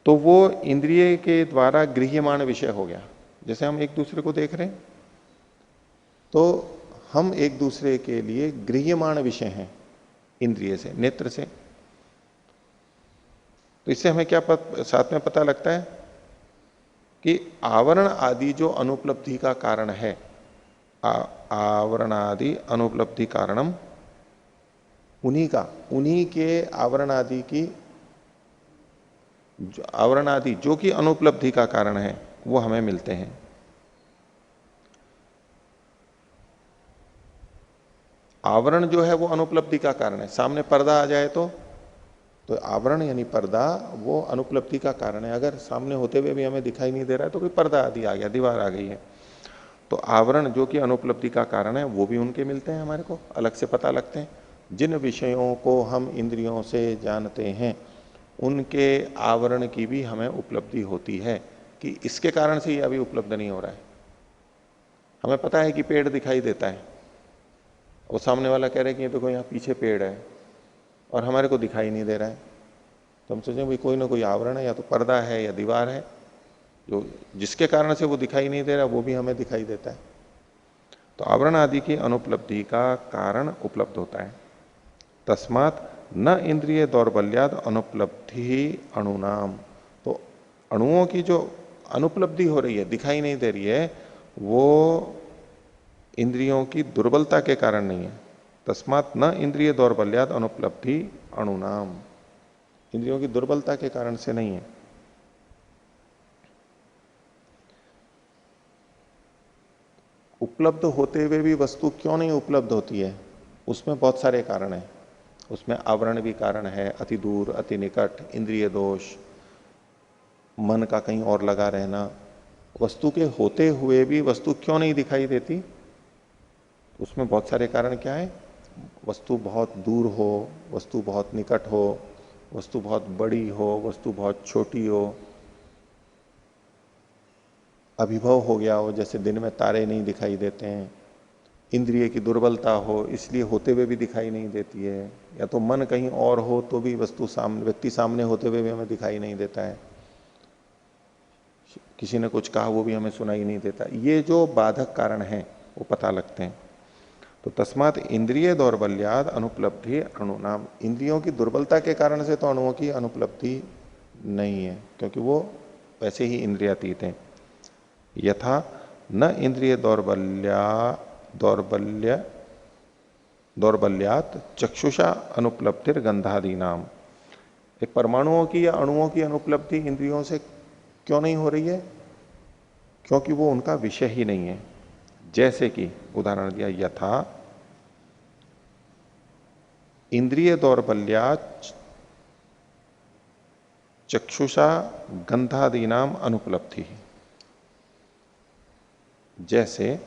तो वो इंद्रिय के द्वारा गृह्यमाण विषय हो गया। जैसे हम एक दूसरे को देख रहे हैं तो हम एक दूसरे के लिए गृह्यमाण विषय हैं इंद्रिय से, नेत्र से। तो इससे हमें क्या साथ में पता लगता है कि आवरण आदि जो अनुपलब्धि का कारण है, आवरण आदि अनुपलब्धि कारणम, उन्हीं के आवरण आदि की, आवरण आदि जो कि अनुपलब्धि का कारण है, वो हमें मिलते हैं। आवरण जो है वो अनुपलब्धि का कारण है। सामने पर्दा आ जाए तो आवरण यानी पर्दा वो अनुपलब्धि का कारण है। अगर सामने होते हुए भी हमें दिखाई नहीं दे रहा है तो कोई पर्दा आदि आ गया, दीवार आ गई है, तो आवरण जो कि अनुपलब्धि का कारण है वो भी उनके मिलते हैं, हमारे को अलग से पता लगते हैं। जिन विषयों को हम इंद्रियों से जानते हैं उनके आवरण की भी हमें उपलब्धि होती है कि इसके कारण से ये अभी उपलब्ध नहीं हो रहा है। हमें पता है कि पेड़ दिखाई देता है, वो सामने वाला कह रहा है कि ये देखो यहाँ पीछे पेड़ है, और हमारे को दिखाई नहीं दे रहा है। तो हम सोचें भाई कोई ना कोई आवरण है, या तो पर्दा है या दीवार है, जो जिसके कारण से वो दिखाई नहीं दे रहा वो भी हमें दिखाई देता है। तो आवरण आदि की अनुपलब्धि का कारण उपलब्ध होता है। तस्मात न इंद्रिय दौर्बल्याद अनुपलब्धि अणुनाम, तो अणुओं की जो अनुपलब्धि हो रही है, दिखाई नहीं दे रही है, वो इंद्रियों की दुर्बलता के कारण नहीं है। तस्मात न इंद्रिय दौर्बल्याद अनुपलब्धि अणुनाम, इंद्रियों की दुर्बलता के कारण से नहीं है। उपलब्ध होते हुए भी वस्तु क्यों नहीं उपलब्ध होती है, उसमें बहुत सारे कारण हैं। उसमें आवरण भी कारण है, अति दूर, अति निकट, इंद्रिय दोष, मन का कहीं और लगा रहना। वस्तु के होते हुए भी वस्तु क्यों नहीं दिखाई देती, उसमें बहुत सारे कारण क्या है। वस्तु बहुत दूर हो, वस्तु बहुत निकट हो, वस्तु बहुत बड़ी हो, वस्तु बहुत छोटी हो, अभिभव हो गया हो, जैसे दिन में तारे नहीं दिखाई देते हैं, इंद्रिय की दुर्बलता हो इसलिए होते हुए भी दिखाई नहीं देती है, या तो मन कहीं और हो तो भी वस्तु सामने, व्यक्ति सामने होते हुए भी हमें दिखाई नहीं देता है, किसी ने कुछ कहा वो भी हमें सुनाई नहीं देता। ये जो बाधक कारण है वो पता लगते हैं। तो तस्मात इंद्रिय दौर्बल्याद अनुपलब्धि अणुनाम, इंद्रियों की दुर्बलता के कारण से तो अणुओं की अनुपलब्धि नहीं है, क्योंकि वो वैसे ही इंद्रियातीत हैं। यथा न इंद्रिय दौर्बल्य दौर्बल्यात चक्षुषा अनुपलब्धिर गंधादि नाम। एक परमाणुओं की या अणुओं की अनुपलब्धि इंद्रियों से क्यों नहीं हो रही है? क्योंकि वो उनका विषय ही नहीं है। जैसे कि उदाहरण दिया, यथा इंद्रिय दौर्बल्यात चक्षुषा गंधादि नाम अनुपलब्धि। जैसे,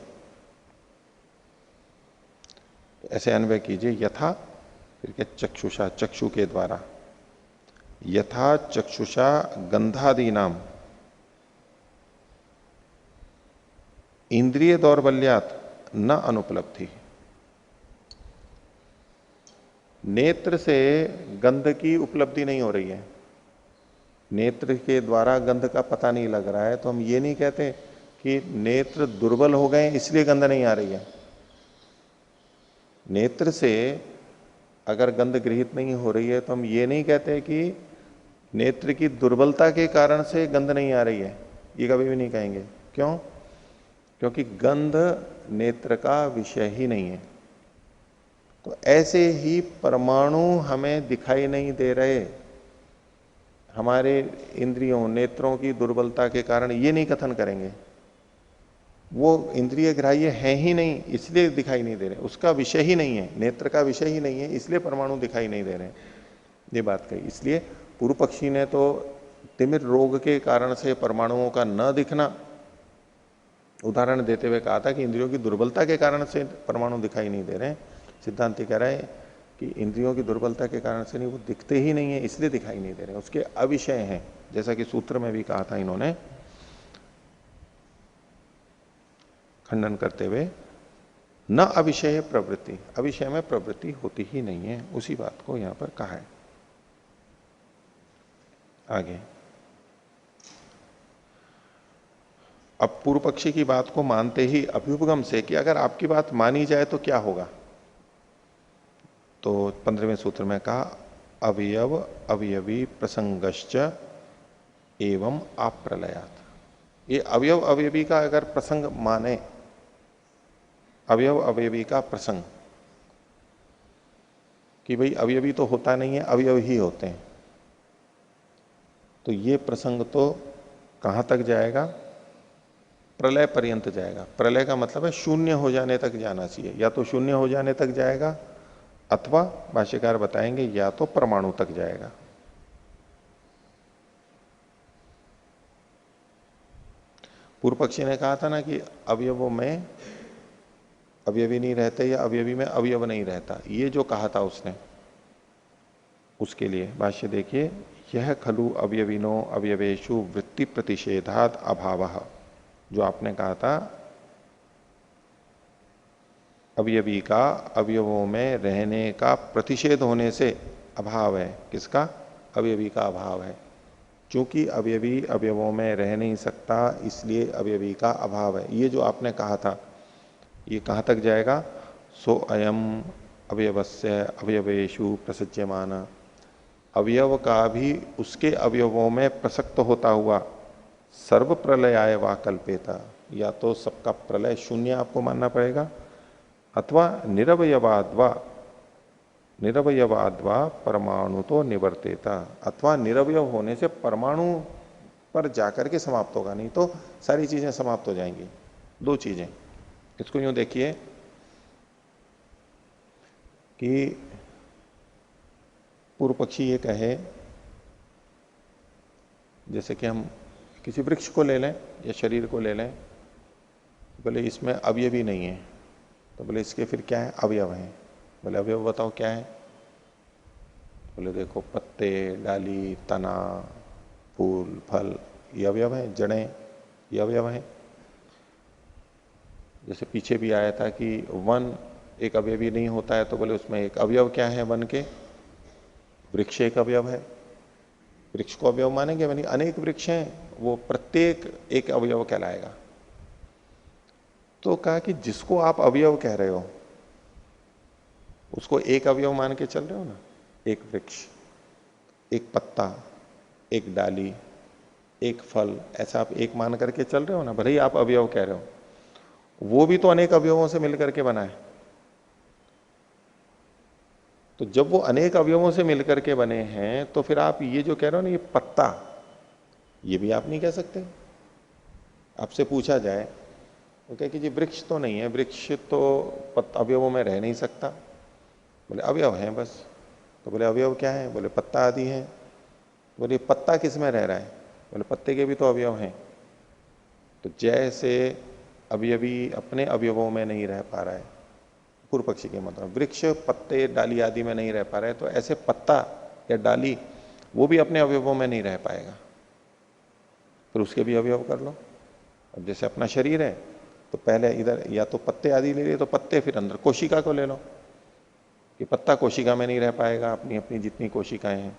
ऐसे अन्वय कीजिए, यथा फिर क्या, चक्षुषा, चक्षु के द्वारा, यथा चक्षुषा गंधादि नाम इंद्रिय दौर्बल्यात न अनुपलब्धि। नेत्र से गंध की उपलब्धि नहीं हो रही है, नेत्र के द्वारा गंध का पता नहीं लग रहा है, तो हम ये नहीं कहते कि नेत्र दुर्बल हो गए इसलिए गंध नहीं आ रही है। नेत्र से अगर गंध गृहित नहीं हो रही है तो हम ये नहीं कहते कि नेत्र की दुर्बलता के कारण से गंध नहीं आ रही है, ये कभी भी नहीं कहेंगे। क्यों? क्योंकि गंध नेत्र का विषय ही नहीं है। तो ऐसे ही परमाणु हमें दिखाई नहीं दे रहे, हमारे इंद्रियों नेत्रों की दुर्बलता के कारण ये नहीं कथन करेंगे, वो इंद्रिय ग्राह्य है ही नहीं इसलिए दिखाई नहीं दे रहे, उसका विषय ही नहीं है, नेत्र का विषय ही नहीं है, इसलिए परमाणु दिखाई नहीं दे रहे। ये बात कही। इसलिए पूर्व पक्षी ने तो तिमिर रोग के कारण से परमाणुओं का न दिखना उदाहरण देते हुए कहा था कि इंद्रियों की दुर्बलता के कारण से परमाणु दिखाई नहीं दे रहे। सिद्धांति कह रहा है कि इंद्रियों की दुर्बलता के कारण से नहीं, वो दिखते ही नहीं है इसलिए दिखाई नहीं दे रहे, उसके अविषय हैं। जैसा कि सूत्र में भी कहा था इन्होंने खंडन करते हुए, न अविषय प्रवृत्ति, अविषय में प्रवृत्ति होती ही नहीं है, उसी बात को यहां पर कहा है। आगे अब पूर्व पक्षी की बात को मानते ही अभ्युपगम से कि अगर आपकी बात मानी जाए तो क्या होगा, तो 15वें सूत्र में कहा अवयव अवयवी प्रसंगश्च एवं अप्रलयात्। ये अवयव अवयवी का अगर प्रसंग माने, अवयव अवयवी का प्रसंग कि भाई अवयवी तो होता नहीं है, अवयव ही होते हैं, तो ये प्रसंग तो कहां तक जाएगा? प्रलय पर्यंत जाएगा। प्रलय का मतलब है शून्य हो जाने तक जाना चाहिए, या तो शून्य हो जाने तक जाएगा अथवा भाष्यकार बताएंगे या तो परमाणु तक जाएगा। पूर्व पक्षी ने कहा था ना कि अवयवों में अवयवी नहीं रहते या अवयवी में अवयव नहीं रहता, ये जो कहा था उसने, उसके लिए भाष्य देखिए, यह खलु अवयविनो अवयवेशु वृत्ति प्रतिषेधात अभावः। जो आपने कहा था अवयवी का अवयवों में रहने का प्रतिषेध होने से अभाव है, किसका? अवयवी का अभाव है। क्योंकि अवयवी अवयवों में रह नहीं सकता इसलिए अवयवी का अभाव है, ये जो आपने कहा था, ये कहां तक जाएगा? सो अयम अवयवस्य अवयवेशु प्रसज्यमान, अवयव का भी उसके अवयवों में प्रसक्त होता हुआ सर्व प्रलयाय वा कल्पेता, या तो सबका प्रलय शून्य आपको मानना पड़ेगा, अथवा निरवयवाद्वा निरवयवाद्वा परमाणु तो निवर्तेता, अथवा निरवय होने से परमाणु पर जाकर के समाप्त होगा, नहीं तो सारी चीजें समाप्त हो जाएंगी। दो चीजें, इसको यूं देखिए कि पूर्व पक्षी ये कहे, जैसे कि हम किसी वृक्ष को ले लें या शरीर को ले लें, बोले इसमें अवयवी नहीं है, तो बोले इसके फिर क्या है? अवयव है। बोले अवयव बताओ क्या है? बोले देखो पत्ते, डाली, तना, फूल, फल, ये अवयव है, जड़ें ये अवयव है। जैसे पीछे भी आया था कि वन एक अवयवी नहीं होता है, तो बोले उसमें एक अवयव क्या है वन के? वृक्ष एक अवयव है। वृक्ष को अवयव मानेंगे? यानी अनेक वृक्ष हैं, वो प्रत्येक एक अवयव कहलाएगा। तो कहा कि जिसको आप अवयव कह रहे हो उसको एक अवयव मान के चल रहे हो ना, एक वृक्ष, एक पत्ता, एक डाली, एक फल, ऐसा आप एक मान करके चल रहे हो ना, भले ही आप अवयव कह रहे हो, वो भी तो अनेक अवयवों से मिलकर के बना है। तो जब वो अनेक अवयवों से मिलकर के बने हैं तो फिर आप ये जो कह रहे हो ना, ये पत्ता, ये भी आप नहीं कह सकते। आपसे पूछा जाए तो कहे कि जी वृक्ष तो नहीं है, वृक्ष तो अवयवों में रह नहीं सकता। बोले अवयव हैं बस। तो बोले अवयव क्या है? बोले पत्ता आदि है। बोले पत्ता किस में रह रहा है? बोले पत्ते के भी तो अवयव हैं। तो जैसे अवयवी अपने अवयवों में नहीं रह पा रहा है, पूर्व पक्षी के मतलब वृक्ष पत्ते डाली आदि में नहीं रह पा रहा है, तो ऐसे पत्ता या डाली वो भी अपने अवयवों में नहीं रह पाएगा, फिर उसके भी अवयव कर लो। अब जैसे अपना शरीर है तो पहले इधर या तो पत्ते आदि ले लिए, तो पत्ते, फिर अंदर कोशिका को ले लो कि पत्ता कोशिका में नहीं रह पाएगा, अपनी अपनी जितनी कोशिकाएं हैं।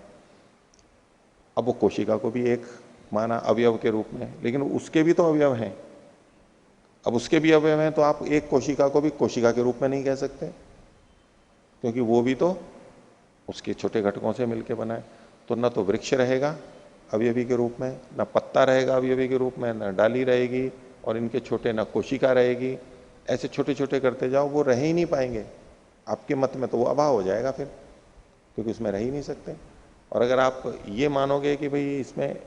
अब वो कोशिका को भी एक माना अवयव के रूप में, लेकिन उसके भी तो अवयव हैं। अब उसके भी अवयव हैं तो आप एक कोशिका को भी कोशिका के रूप में नहीं कह सकते, क्योंकि वो भी तो उसके छोटे घटकों से मिलकर बना है। तो न तो वृक्ष रहेगा अवयवी के रूप में, न पत्ता रहेगा अवयवी के रूप में, न डाली रहेगी, और इनके छोटे न कोशिका रहेगी। ऐसे छोटे छोटे करते जाओ, वो रह ही नहीं पाएंगे। आपके मत में तो वो अभाव हो जाएगा फिर, क्योंकि उसमें रह ही नहीं सकते। और अगर आप ये मानोगे कि भाई इसमें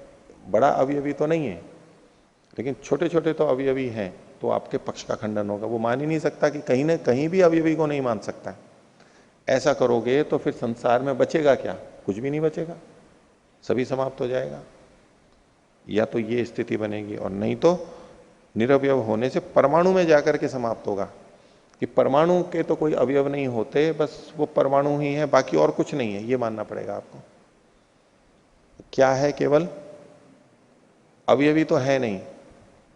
बड़ा अवयवी तो नहीं है लेकिन छोटे छोटे तो अवयवी हैं, तो आपके पक्ष का खंडन होगा। वो मान ही नहीं सकता कि कहीं ना कहीं भी अवयवी को नहीं मान सकता। ऐसा करोगे तो फिर संसार में बचेगा क्या? कुछ भी नहीं बचेगा, सभी समाप्त हो जाएगा। या तो ये स्थिति बनेगी, और नहीं तो निरवयव होने से परमाणु में जाकर के समाप्त होगा कि परमाणु के तो कोई अवयव नहीं होते, बस वो परमाणु ही है, बाकी और कुछ नहीं है। ये मानना पड़ेगा आपको। क्या है? केवल अवयवी तो है नहीं,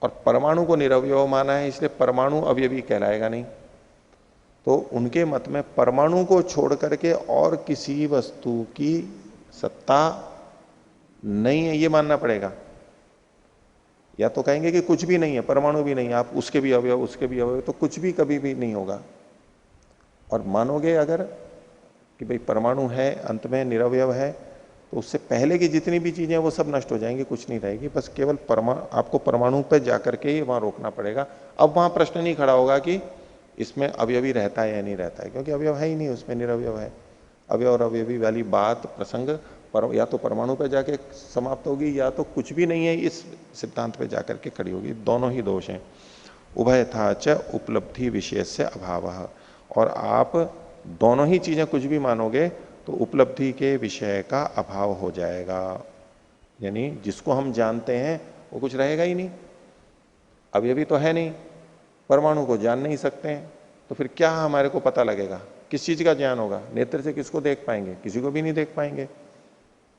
और परमाणु को निरवयव माना है, इसलिए परमाणु अवयवी कहलाएगा नहीं। तो उनके मत में परमाणु को छोड़ करके और किसी वस्तु की सत्ता नहीं है, ये मानना पड़ेगा। या तो कहेंगे कि कुछ भी नहीं है, परमाणु भी नहीं है, आप उसके भी अवयव उसके भी अवयव, तो कुछ भी कभी भी नहीं होगा। और मानोगे अगर कि भाई परमाणु है, अंत में निरवयव है, तो उससे पहले की जितनी भी चीजें वो सब नष्ट हो जाएंगी, कुछ नहीं रहेगी। बस केवल आपको परमाणु पर जाकर के ही वहां रोकना पड़ेगा। अब वहां प्रश्न नहीं खड़ा होगा कि इसमें अवयवी रहता है या नहीं रहता है, क्योंकि अवयव है ही नहीं, उसमें निरवयव है। अवयव और अवयवी वाली बात प्रसंग या तो परमाणु पे जाके समाप्त होगी, या तो कुछ भी नहीं है इस सिद्धांत पे जाकर के खड़ी होगी। दोनों ही दोष हैं। उभय था च उपलब्धि विषय से अभाव। और आप दोनों ही चीजें कुछ भी मानोगे तो उपलब्धि के विषय का अभाव हो जाएगा। यानी जिसको हम जानते हैं वो कुछ रहेगा ही नहीं। अवयवी तो है नहीं, परमाणु को जान नहीं सकते हैं, तो फिर क्या हमारे को पता लगेगा? किस चीज का ज्ञान होगा? नेत्र से किसको देख पाएंगे? किसी को भी नहीं देख पाएंगे।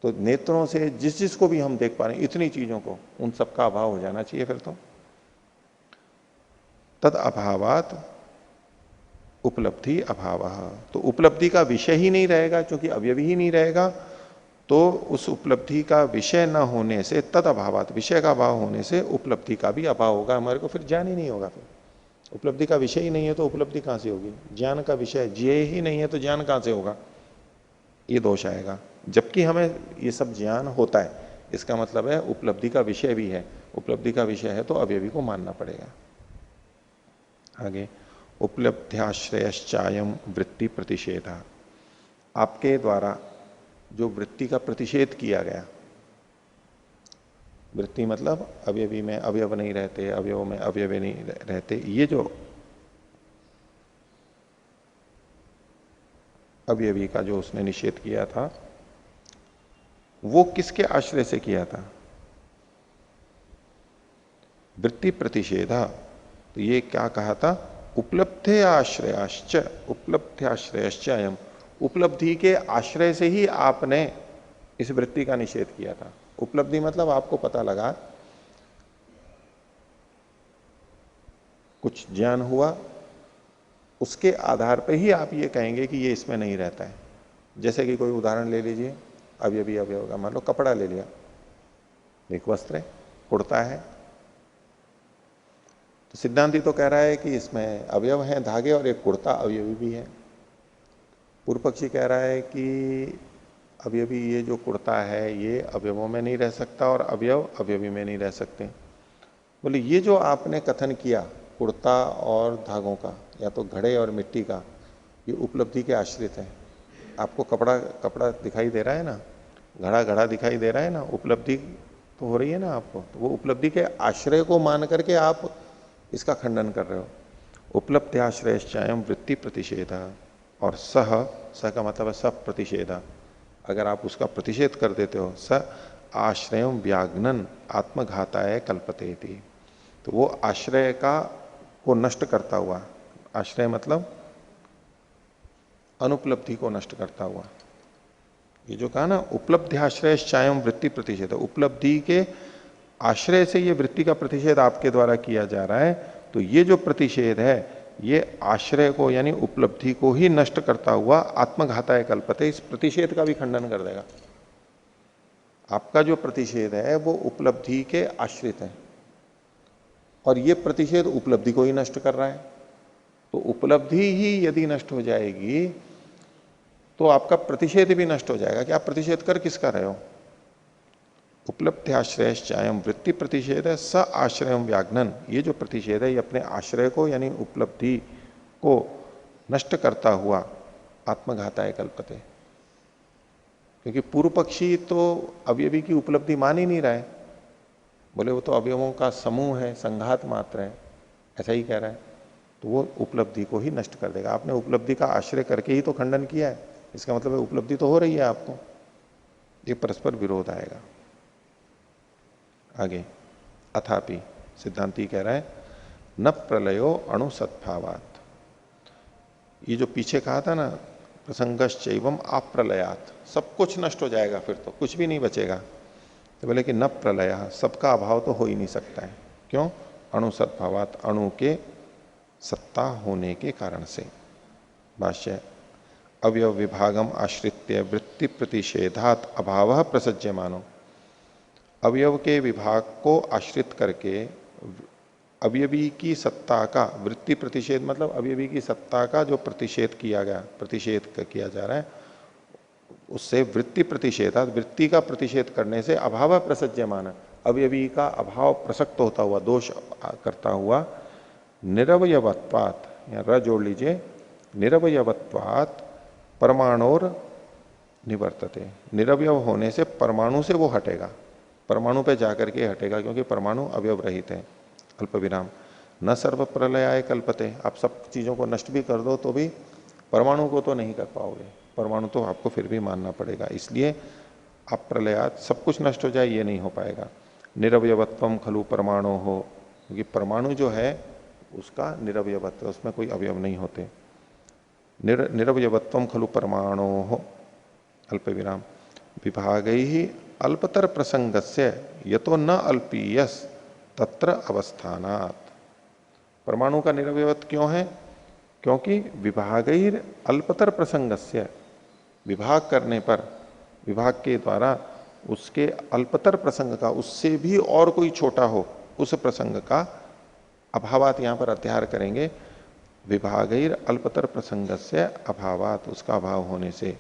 तो नेत्रों से जिस जिसको भी हम देख पा रहे हैं, इतनी चीजों को, उन सबका अभाव हो जाना चाहिए फिर तो। तद अभावात उपलब्धि अभाव। तो उपलब्धि का विषय ही नहीं रहेगा, क्योंकि अवयवी ही नहीं रहेगा। तो उस उपलब्धि का विषय न होने से, तद अभावात, विषय का अभाव होने से उपलब्धि का भी अभाव होगा। हमारे को फिर ज्ञान ही नहीं होगा। फिर उपलब्धि का विषय ही नहीं है तो उपलब्धि कहां से होगी? ज्ञान का विषय ज्ञेय ही नहीं है तो ज्ञान कहां से होगा? ये दोष आएगा। जबकि हमें ये सब ज्ञान होता है, इसका मतलब है उपलब्धि का विषय भी है। उपलब्धि का विषय है तो अवयवी को मानना पड़ेगा। आगे, उपलब्ध्याश्रयश्चायम वृत्ति प्रतिषेध। आपके द्वारा जो वृत्ति का प्रतिषेध किया गया, वृत्ति मतलब अवयवी में अवयव नहीं रहते, अवयव में अवयव नहीं रहते, ये जो अवयवी का जो उसने निषेध किया था, वो किसके आश्रय से किया था? वृत्ति प्रतिषेधा। तो ये क्या कहा था? उपलब्धे आश्रयाश्च, उपलब्धे आश्रयश्च अयम। उपलब्धि के आश्रय से ही आपने इस वृत्ति का निषेध किया था। उपलब्धि मतलब आपको पता लगा, कुछ ज्ञान हुआ, उसके आधार पर ही आप ये कहेंगे कि ये इसमें नहीं रहता है। जैसे कि कोई उदाहरण ले लीजिए, अवयवी अवयव का, मान लो कपड़ा ले लिया, एक वस्त्र है, कुर्ता है, तो सिद्धांती तो कह रहा है कि इसमें अवयव हैं धागे, और एक कुर्ता अवयवी भी है। पूर्व पक्षी कह रहा है कि अवयवी ये जो कुर्ता है ये अवयवों में नहीं रह सकता, और अवयव अवयवी में नहीं रह सकते। बोले ये जो आपने कथन किया कुर्ता और धागों का, या तो घड़े और मिट्टी का, ये उपलब्धि के आश्रित है। आपको कपड़ा कपड़ा दिखाई दे रहा है ना, घड़ा घड़ा दिखाई दे रहा है ना, उपलब्धि तो हो रही है ना आपको, तो वो उपलब्धि के आश्रय को मान करके आप इसका खंडन कर रहे हो। उपलब्ध्याश्रयश्चायम वृत्ति प्रतिषेध, और सह का मतलब है सब प्रतिषेध, अगर आप उसका प्रतिषेध कर देते हो, स आश्रय व्याग्नन आत्मघाताय कल्पते थी, तो वो आश्रय का को नष्ट करता हुआ, आश्रय मतलब अनुपलब्धि को नष्ट करता हुआ, ये जो कहा ना उपलब्ध्याश्रयश्चायम वृत्ति प्रतिषेध, उपलब्धि के आश्रय से ये वृत्ति का प्रतिषेध आपके द्वारा किया जा रहा है, तो ये जो प्रतिषेध है ये आश्रय को यानी उपलब्धि को ही नष्ट करता हुआ आत्मघाताय कल्पते, इस प्रतिषेध का भी खंडन कर देगा। आपका जो प्रतिषेध है वो उपलब्धि के आश्रित है, और ये प्रतिषेध उपलब्धि को ही नष्ट कर रहा है। तो उपलब्धि ही यदि नष्ट हो जाएगी तो आपका प्रतिषेध भी नष्ट हो जाएगा कि आप प्रतिषेध कर किसका रहे हो। उपलब्ध्याश्रयश्चायम वृत्ति प्रतिषेध है, स आश्रयम व्याघ्नन, ये जो प्रतिषेध है ये अपने आश्रय को यानी उपलब्धि को नष्ट करता हुआ आत्मघाताय कल्पते, क्योंकि पूर्व पक्षी तो अवयवी की उपलब्धि मान ही नहीं रहा है, बोले वो तो अवयवों का समूह है, संघात मात्र है, ऐसा ही कह रहा है, तो वो उपलब्धि को ही नष्ट कर देगा। आपने उपलब्धि का आश्रय करके ही तो खंडन किया है, इसका मतलब है उपलब्धि तो हो रही है आपको, ये परस्पर विरोध आएगा। आगे अथापि सिद्धांति कह रहा है न प्रलयो अणु सद्भावात, ये जो पीछे कहा था ना प्रसंगश्चैवम अप्रलयात, सब कुछ नष्ट हो जाएगा, फिर तो कुछ भी नहीं बचेगा, तो बोले कि न प्रलय, सबका अभाव तो हो ही नहीं सकता है। क्यों? अणु सद्भावात, अणु के सत्ता होने के कारण से। भाष्य अवयव विभागम आश्रित्य वृत्ति प्रतिषेधात अभाव प्रसज्यमानो, अवयव के विभाग को आश्रित करके अवयवी की सत्ता का, वृत्ति प्रतिषेध मतलब अवयवी की सत्ता का जो प्रतिषेध किया गया, प्रतिषेध किया जा रहा है, उससे वृत्ति प्रतिषेधात, वृत्ति का प्रतिषेध करने से अभाव प्रसज्यमान, अवयवी का अभाव प्रसक्त होता हुआ, दोष करता हुआ, निरवयवत्वात्, या र जोड़ लीजिए, निरवयवत्वात् परमाणुर निवर्तते, निरवयव होने से परमाणु से वो हटेगा, परमाणु पे जाकर के हटेगा, क्योंकि परमाणु अवयव रहित है। अल्प विराम न सर्व प्रलयाय कल्पते, आप सब चीजों को नष्ट भी कर दो तो भी परमाणु को तो नहीं कर पाओगे, परमाणु तो आपको फिर भी मानना पड़ेगा, इसलिए अप्रलयात, सब कुछ नष्ट हो जाए ये नहीं हो पाएगा। निरवयवत्वम खलु परमाणु हो, क्योंकि परमाणु जो है उसका निरवयवत्व, उसमें कोई अवयव नहीं होते। निरवयवत्वम खलु परमाणु हो, अल्प विराम विभाग ही अल्पतर प्रसंगस्य यतो न अल्पीयस तत्र अवस्थानात्, परमाणु का निरवयवत्व क्यों है? क्योंकि विभागैर अल्पतर प्रसंगस्य, विभाग करने पर, विभाग के द्वारा उसके अल्पतर प्रसंग का, उससे भी और कोई छोटा हो उस प्रसंग का अभावात, यहां पर अध्याय करेंगे, विभागैर अल्पतर प्रसंगस्य अभावात, उसका अभाव होने से,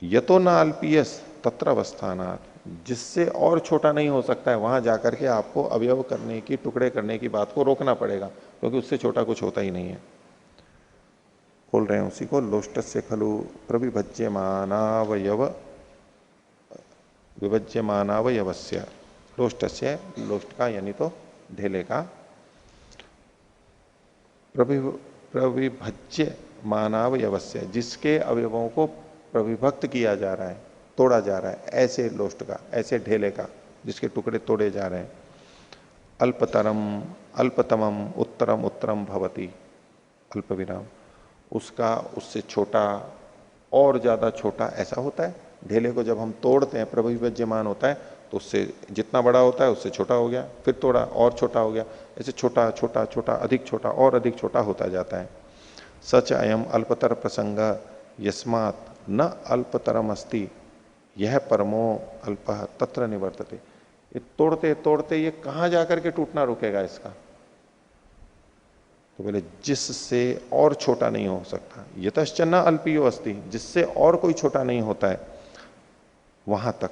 यतो न अल्पीयस तत्र अवस्थानात, जिससे और छोटा नहीं हो सकता है, वहां जाकर के आपको अवयव करने की, टुकड़े करने की बात को रोकना पड़ेगा, क्योंकि उससे छोटा कुछ होता ही नहीं है। खोल रहे हैं उसी को, लोष्टस्य खलु प्रविभज्यमानावयव विभज्यमानावयवस्य, लोष्टस्य, लोष्ट का यानी तो ढेले का, प्रविभज्य मानावयवस्य, जिसके अवयवों को प्रविभक्त किया जा रहा है, तोड़ा जा रहा है, ऐसे लोष्ट का, ऐसे ढेले का जिसके टुकड़े तोड़े जा रहे हैं। अल्पतरम अल्पतमम उत्तरम उत्तरम भवति, अल्प विराम, उसका उससे छोटा और ज्यादा छोटा ऐसा होता है। ढेले को जब हम तोड़ते हैं प्रविभज्यमान होता है, तो उससे जितना बड़ा होता है उससे छोटा हो गया, फिर तोड़ा और छोटा हो गया, ऐसे छोटा छोटा छोटा अधिक छोटा और अधिक छोटा होता जाता है। सच अयम अल्पतर प्रसंग यस्मात् न अल्पतरम अस्ति, यह परमो अल्प तत्र निवर्तते, ये तोड़ते तोड़ते ये कहां जाकर के टूटना रुकेगा इसका, तो बोले जिससे और छोटा नहीं हो सकता, यतश्च न अल्पियो अस्ति, जिससे और कोई छोटा नहीं होता है वहां तक।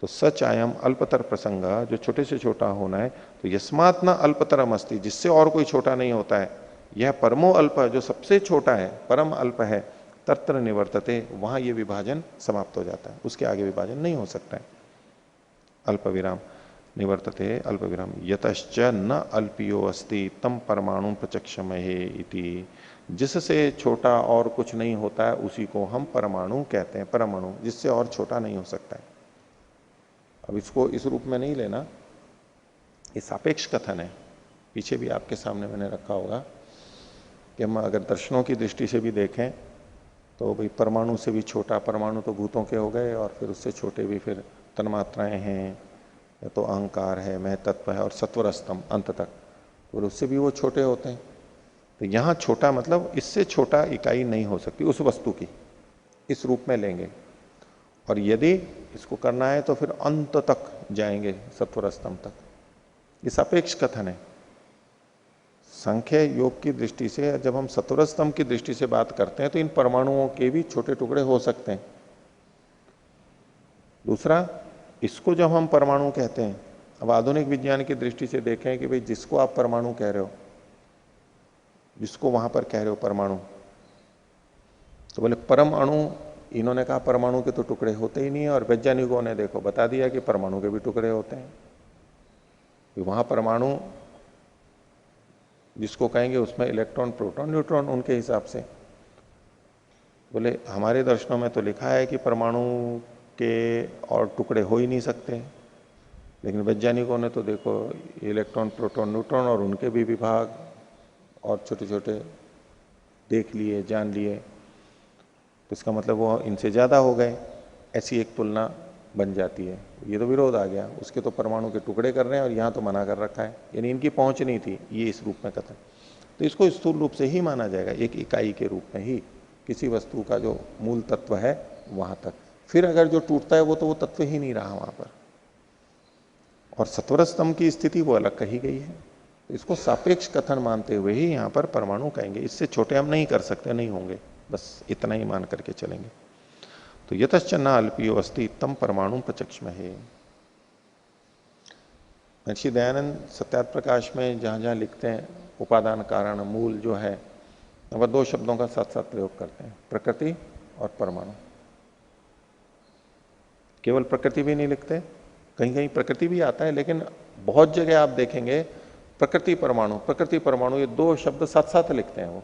तो सच आयम अल्पतर प्रसंग, जो छोटे से छोटा होना है, तो यस्मात् न अल्पतरम अस्ति, जिससे और कोई छोटा नहीं होता है, यह परमो अल्प, जो सबसे छोटा है, परम अल्प है, तत्र निवर्तते, वहां ये विभाजन समाप्त हो जाता है, उसके आगे विभाजन नहीं हो सकता है। अल्प विराम निवर्तते अल्प विराम यतश्च न अल्पियो अस्ति तम परमाणु प्रचक्षमहे इति, जिससे छोटा और कुछ नहीं होता है उसी को हम परमाणु कहते हैं। परमाणु जिससे और छोटा नहीं हो सकता है। अब इसको इस रूप में नहीं लेना, ये सापेक्ष कथन है। पीछे भी आपके सामने मैंने रखा होगा कि हम अगर दर्शनों की दृष्टि से भी देखें तो भाई परमाणु से भी छोटा, परमाणु तो भूतों के हो गए, और फिर उससे छोटे भी फिर तन्मात्राएं हैं, या तो अहंकार है, महतत्व है, और सत्वर स्तंभ अंत तक, और उससे भी वो छोटे होते हैं। तो यहां छोटा मतलब इससे छोटा इकाई नहीं हो सकती उस वस्तु की, इस रूप में लेंगे। और यदि इसको करना है तो फिर अंत तक जाएंगे, सत्वर स्तंभ तक। ये सापेक्ष कथन है। सांख्य योग की दृष्टि से जब हम सत्वर स्तंभ की दृष्टि से बात करते हैं तो इन परमाणुओं के भी छोटे टुकड़े हो सकते हैं। दूसरा, इसको जब हम परमाणु कहते हैं, अब आधुनिक विज्ञान की दृष्टि से देखें कि भाई जिसको आप परमाणु कह रहे हो, जिसको वहां पर कह रहे हो परमाणु, तो बोले परम अणु, इन्होंने कहा परमाणु के तो टुकड़े होते ही नहीं है, और वैज्ञानिकों ने देखो बता दिया कि परमाणु के भी टुकड़े होते हैं। वहां परमाणु जिसको कहेंगे उसमें इलेक्ट्रॉन, प्रोटॉन, न्यूट्रॉन उनके हिसाब से। बोले हमारे दर्शनों में तो लिखा है कि परमाणु के और टुकड़े हो ही नहीं सकते, लेकिन वैज्ञानिकों ने तो देखो इलेक्ट्रॉन, प्रोटॉन, न्यूट्रॉन और उनके भी विभाग और छोटे छोटे देख लिए, जान लिए, तो इसका मतलब वो इनसे ज्यादा हो गए, ऐसी एक तुलना बन जाती है। ये तो विरोध आ गया, उसके तो परमाणु के टुकड़े कर रहे हैं और यहाँ तो मना कर रखा है, यानी इनकी पहुंच नहीं थी, ये इस रूप में कथन। तो इसको स्थूल रूप से ही माना जाएगा, एक इकाई के रूप में ही, किसी वस्तु का जो मूल तत्व है वहां तक। फिर अगर जो टूटता है वो तो वो तत्व ही नहीं रहा वहां पर, और सत्वर स्तंभ की स्थिति वो अलग कही गई है। तो इसको सापेक्ष कथन मानते हुए ही यहाँ पर परमाणु कहेंगे, इससे छोटे हम नहीं कर सकते, नहीं होंगे, बस इतना ही मान करके चलेंगे। तो यतश्च न अल्पियो अस्ति तम परमाणु प्रचक्षमहे। महर्षि दयानंद सत्यार्थ प्रकाश में जहां जहां लिखते हैं उपादान कारण मूल जो है, वह दो शब्दों का साथ साथ प्रयोग करते हैं, प्रकृति और परमाणु। केवल प्रकृति भी नहीं लिखते, कहीं कहीं प्रकृति भी आता है, लेकिन बहुत जगह आप देखेंगे प्रकृति परमाणु, प्रकृति परमाणु, ये दो शब्द साथ साथ लिखते हैं वो।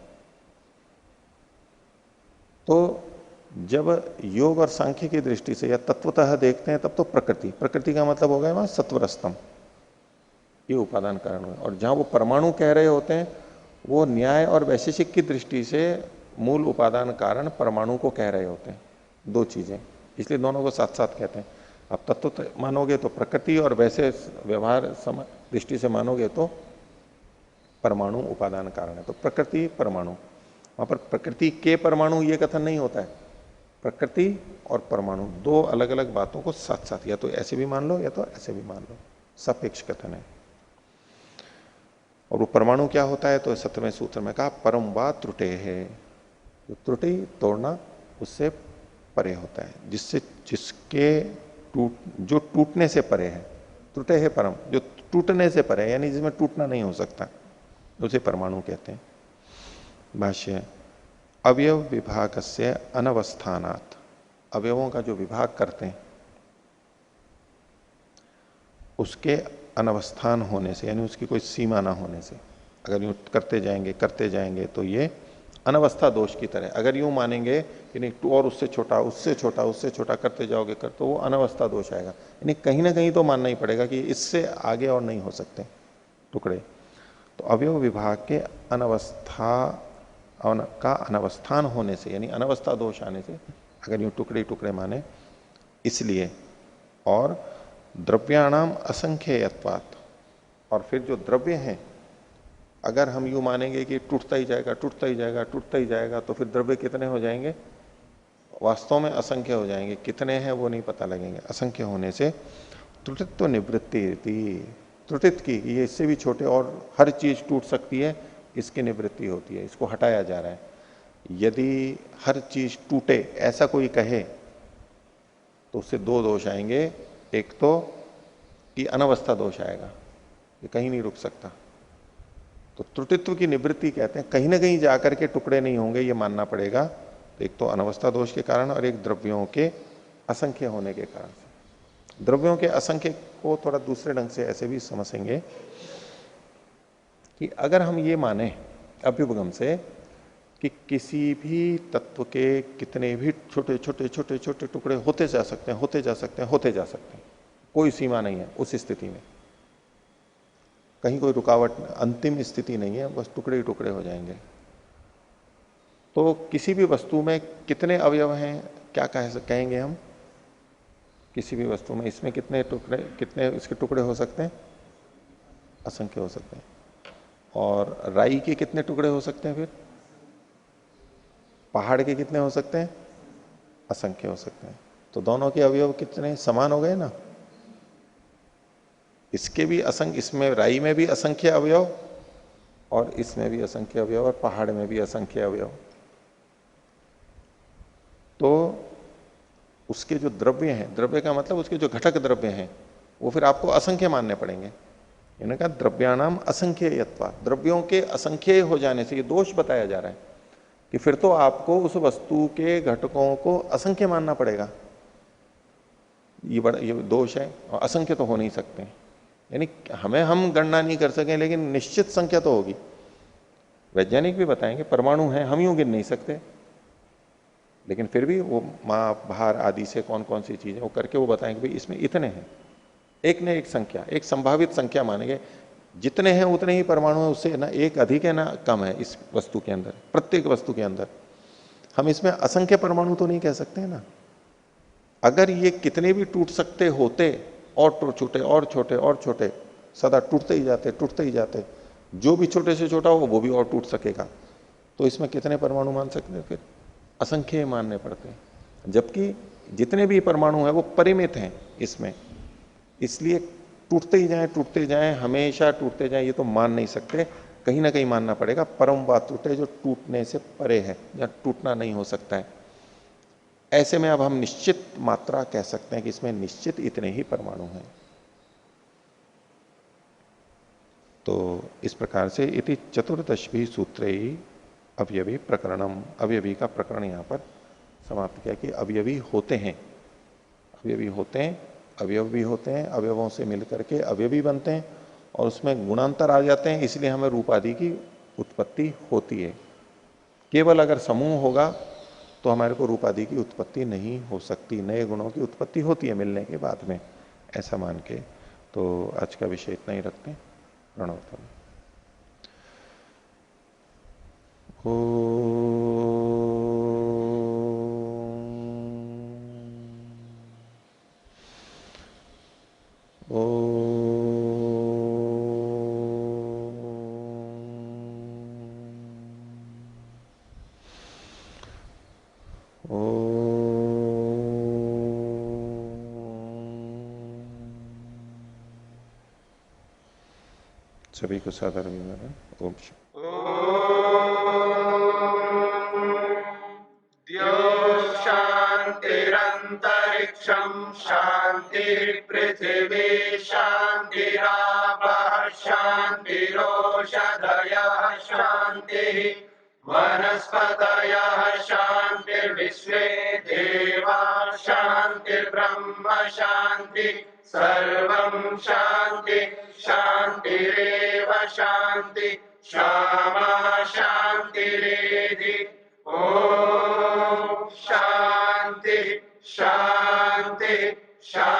तो जब योग और सांख्य की दृष्टि से या तत्वतः देखते हैं तब तो प्रकृति, प्रकृति का मतलब हो गया वहां सत्वर स्तंभ, ये उपादान कारण है। और जहां वो परमाणु कह रहे होते हैं वो न्याय और वैशेषिक की दृष्टि से मूल उपादान कारण परमाणु को कह रहे होते हैं, दो चीजें, इसलिए दोनों को साथ साथ कहते हैं। आप तत्व मानोगे तो प्रकृति, और वैसे व्यवहार दृष्टि से मानोगे तो परमाणु उपादान कारण है। तो प्रकृति परमाणु, वहां पर प्रकृति के परमाणु ये कथन नहीं होता है, प्रकृति और परमाणु दो अलग अलग बातों को साथ साथ, या तो ऐसे भी मान लो या तो ऐसे भी मान लो, सापेक्ष कथन है। और वो परमाणु क्या होता है, तो 7वें सूत्र में कहा परम वा त्रुटे है, जो त्रुटि तोड़ना उससे परे होता है, जिससे जिसके जो टूटने से परे है, त्रुटे है परम, जो टूटने से परे यानी जिसमें टूटना नहीं हो सकता, उसे परमाणु कहते हैं। भाष्य, अवयव विभाग से अनवस्थानात्, अवयवों का जो विभाग करते हैं उसके अनवस्थान होने से, यानी उसकी कोई सीमा ना होने से, अगर यूं करते जाएंगे तो ये अनवस्था दोष की तरह, अगर यूं मानेंगे कि नहीं और उससे छोटा, उससे छोटा, उससे छोटा करते जाओगे तो वो अनवस्था दोष आएगा, यानी कहीं ना कहीं तो मानना ही पड़ेगा कि इससे आगे और नहीं हो सकते टुकड़े। तो अवयव विभाग के अनवस्था का अनवस्थान होने से, यानी अनवस्था दोष आने से, अगर यूं टुकड़े टुकड़े माने इसलिए, और द्रव्याणाम असंख्यत्वात्, और फिर जो द्रव्य हैं अगर हम यूं मानेंगे कि टूटता ही जाएगा, टूटता ही जाएगा, टूटता ही जाएगा, तो फिर द्रव्य कितने हो जाएंगे, वास्तव में असंख्य हो जाएंगे, कितने हैं वो नहीं पता लगेंगे। असंख्य होने से त्रुटित्व निवृत्ति, त्रुटित की, ये इससे भी छोटे और हर चीज टूट सकती है, इसकी निवृत्ति होती है, इसको हटाया जा रहा है। यदि हर चीज टूटे ऐसा कोई कहे तो उससे दो दोष आएंगे, एक तो कि अनवस्था दोष आएगा, ये कहीं नहीं रुक सकता, तो त्रुटित्व की निवृत्ति कहते हैं, कहीं ना कहीं जाकर के टुकड़े नहीं होंगे ये मानना पड़ेगा। तो एक तो अनवस्था दोष के कारण और एक द्रव्यों के असंख्य होने के कारण से। द्रव्यों के असंख्य को थोड़ा दूसरे ढंग से ऐसे भी समझेंगे कि अगर हम ये माने अभ्युपगम से कि किसी भी तत्व के कितने भी छोटे छोटे छोटे छोटे टुकड़े होते जा सकते हैं, होते जा सकते हैं, होते जा सकते हैं, कोई सीमा नहीं है उस स्थिति में, कहीं कोई रुकावट, अंतिम स्थिति नहीं है, बस टुकड़े ही टुकड़े हो जाएंगे। तो किसी भी वस्तु में कितने अवयव हैं, क्या कहेंगे हम? किसी भी वस्तु में इसमें कितने टुकड़े, कितने इसके टुकड़े हो सकते हैं? असंख्य हो सकते हैं। और राई के कितने टुकड़े हो सकते हैं? फिर पहाड़ के कितने हो सकते हैं? असंख्य हो सकते हैं। तो दोनों के अवयव कितने समान हो गए ना? इसके भी असंख्य, इसमें राई में भी असंख्य अवयव और इसमें भी असंख्य अवयव और पहाड़ में भी असंख्य अवयव। तो उसके जो द्रव्य हैं, द्रव्य का मतलब उसके जो घटक द्रव्य हैं, वो फिर आपको असंख्य मानने पड़ेंगे। इन्होंने कहा द्रव्याणाम असंख्ययत्वा, द्रव्यों के असंख्य हो जाने से ये दोष बताया जा रहा है कि फिर तो आपको उस वस्तु के घटकों को असंख्य मानना पड़ेगा। ये दोष है, और असंख्य तो हो नहीं सकते। यानी हमें हम गणना नहीं कर सकें लेकिन निश्चित संख्या तो होगी। वैज्ञानिक भी बताएंगे परमाणु हैं, हम यूं गिन नहीं सकते, लेकिन फिर भी वो माप भार आदि से कौन कौन सी चीजें वो करके वो बताएंगे भाई इसमें इतने हैं। एक ने एक संख्या, एक संभावित संख्या मानेंगे, जितने हैं उतने ही परमाणु है, उससे ना एक अधिक है ना कम है इस वस्तु के अंदर, प्रत्येक वस्तु के अंदर। हम इसमें असंख्य परमाणु तो नहीं कह सकते ना। अगर ये कितने भी टूट सकते होते और छोटे और छोटे और छोटे, सदा टूटते ही जाते, टूटते ही जाते, जो भी छोटे से छोटा हो वो भी और टूट सकेगा, तो इसमें कितने परमाणु मान सकते हैं? फिर असंख्य मानने पड़ते हैं। जबकि जितने भी परमाणु हैं वो परिमित हैं इसमें, इसलिए टूटते ही जाएं, हमेशा टूटते जाएं, ये तो मान नहीं सकते। कहीं ना कहीं मानना पड़ेगा परम बात टूटे जो टूटने से परे है, या टूटना नहीं हो सकता है। ऐसे में अब हम निश्चित मात्रा कह सकते हैं कि इसमें निश्चित इतने ही परमाणु हैं। तो इस प्रकार से इति चतुर्दशभी सूत्रे अवयवी प्रकरणम, अवयवी का प्रकरण यहां पर समाप्त किया कि अवयवी होते हैं, अवयवी होते हैं, अवयव भी होते हैं, अवयवों से मिलकर के अवयवी बनते हैं और उसमें गुणांतर आ जाते हैं, इसलिए हमें रूप आदि की उत्पत्ति होती है। केवल अगर समूह होगा तो हमारे को रूप आदि की उत्पत्ति नहीं हो सकती, नए गुणों की उत्पत्ति होती है मिलने के बाद में, ऐसा मान के। तो आज का विषय इतना ही रखते हैं। प्रणव। सभी को सादर अभिवादन। ओम शांतिरंतरिक्षम शांति पृथिवी शांतिरापः शांतिरोषधयः शांति वनस्पतयः शांतिर्विश्वे देवा शांतिर्ब्रह्म शांति सर्वं शांति शांतिरेव शांति क्षमा शांतिरेधि। ओम शांति शांति शांति।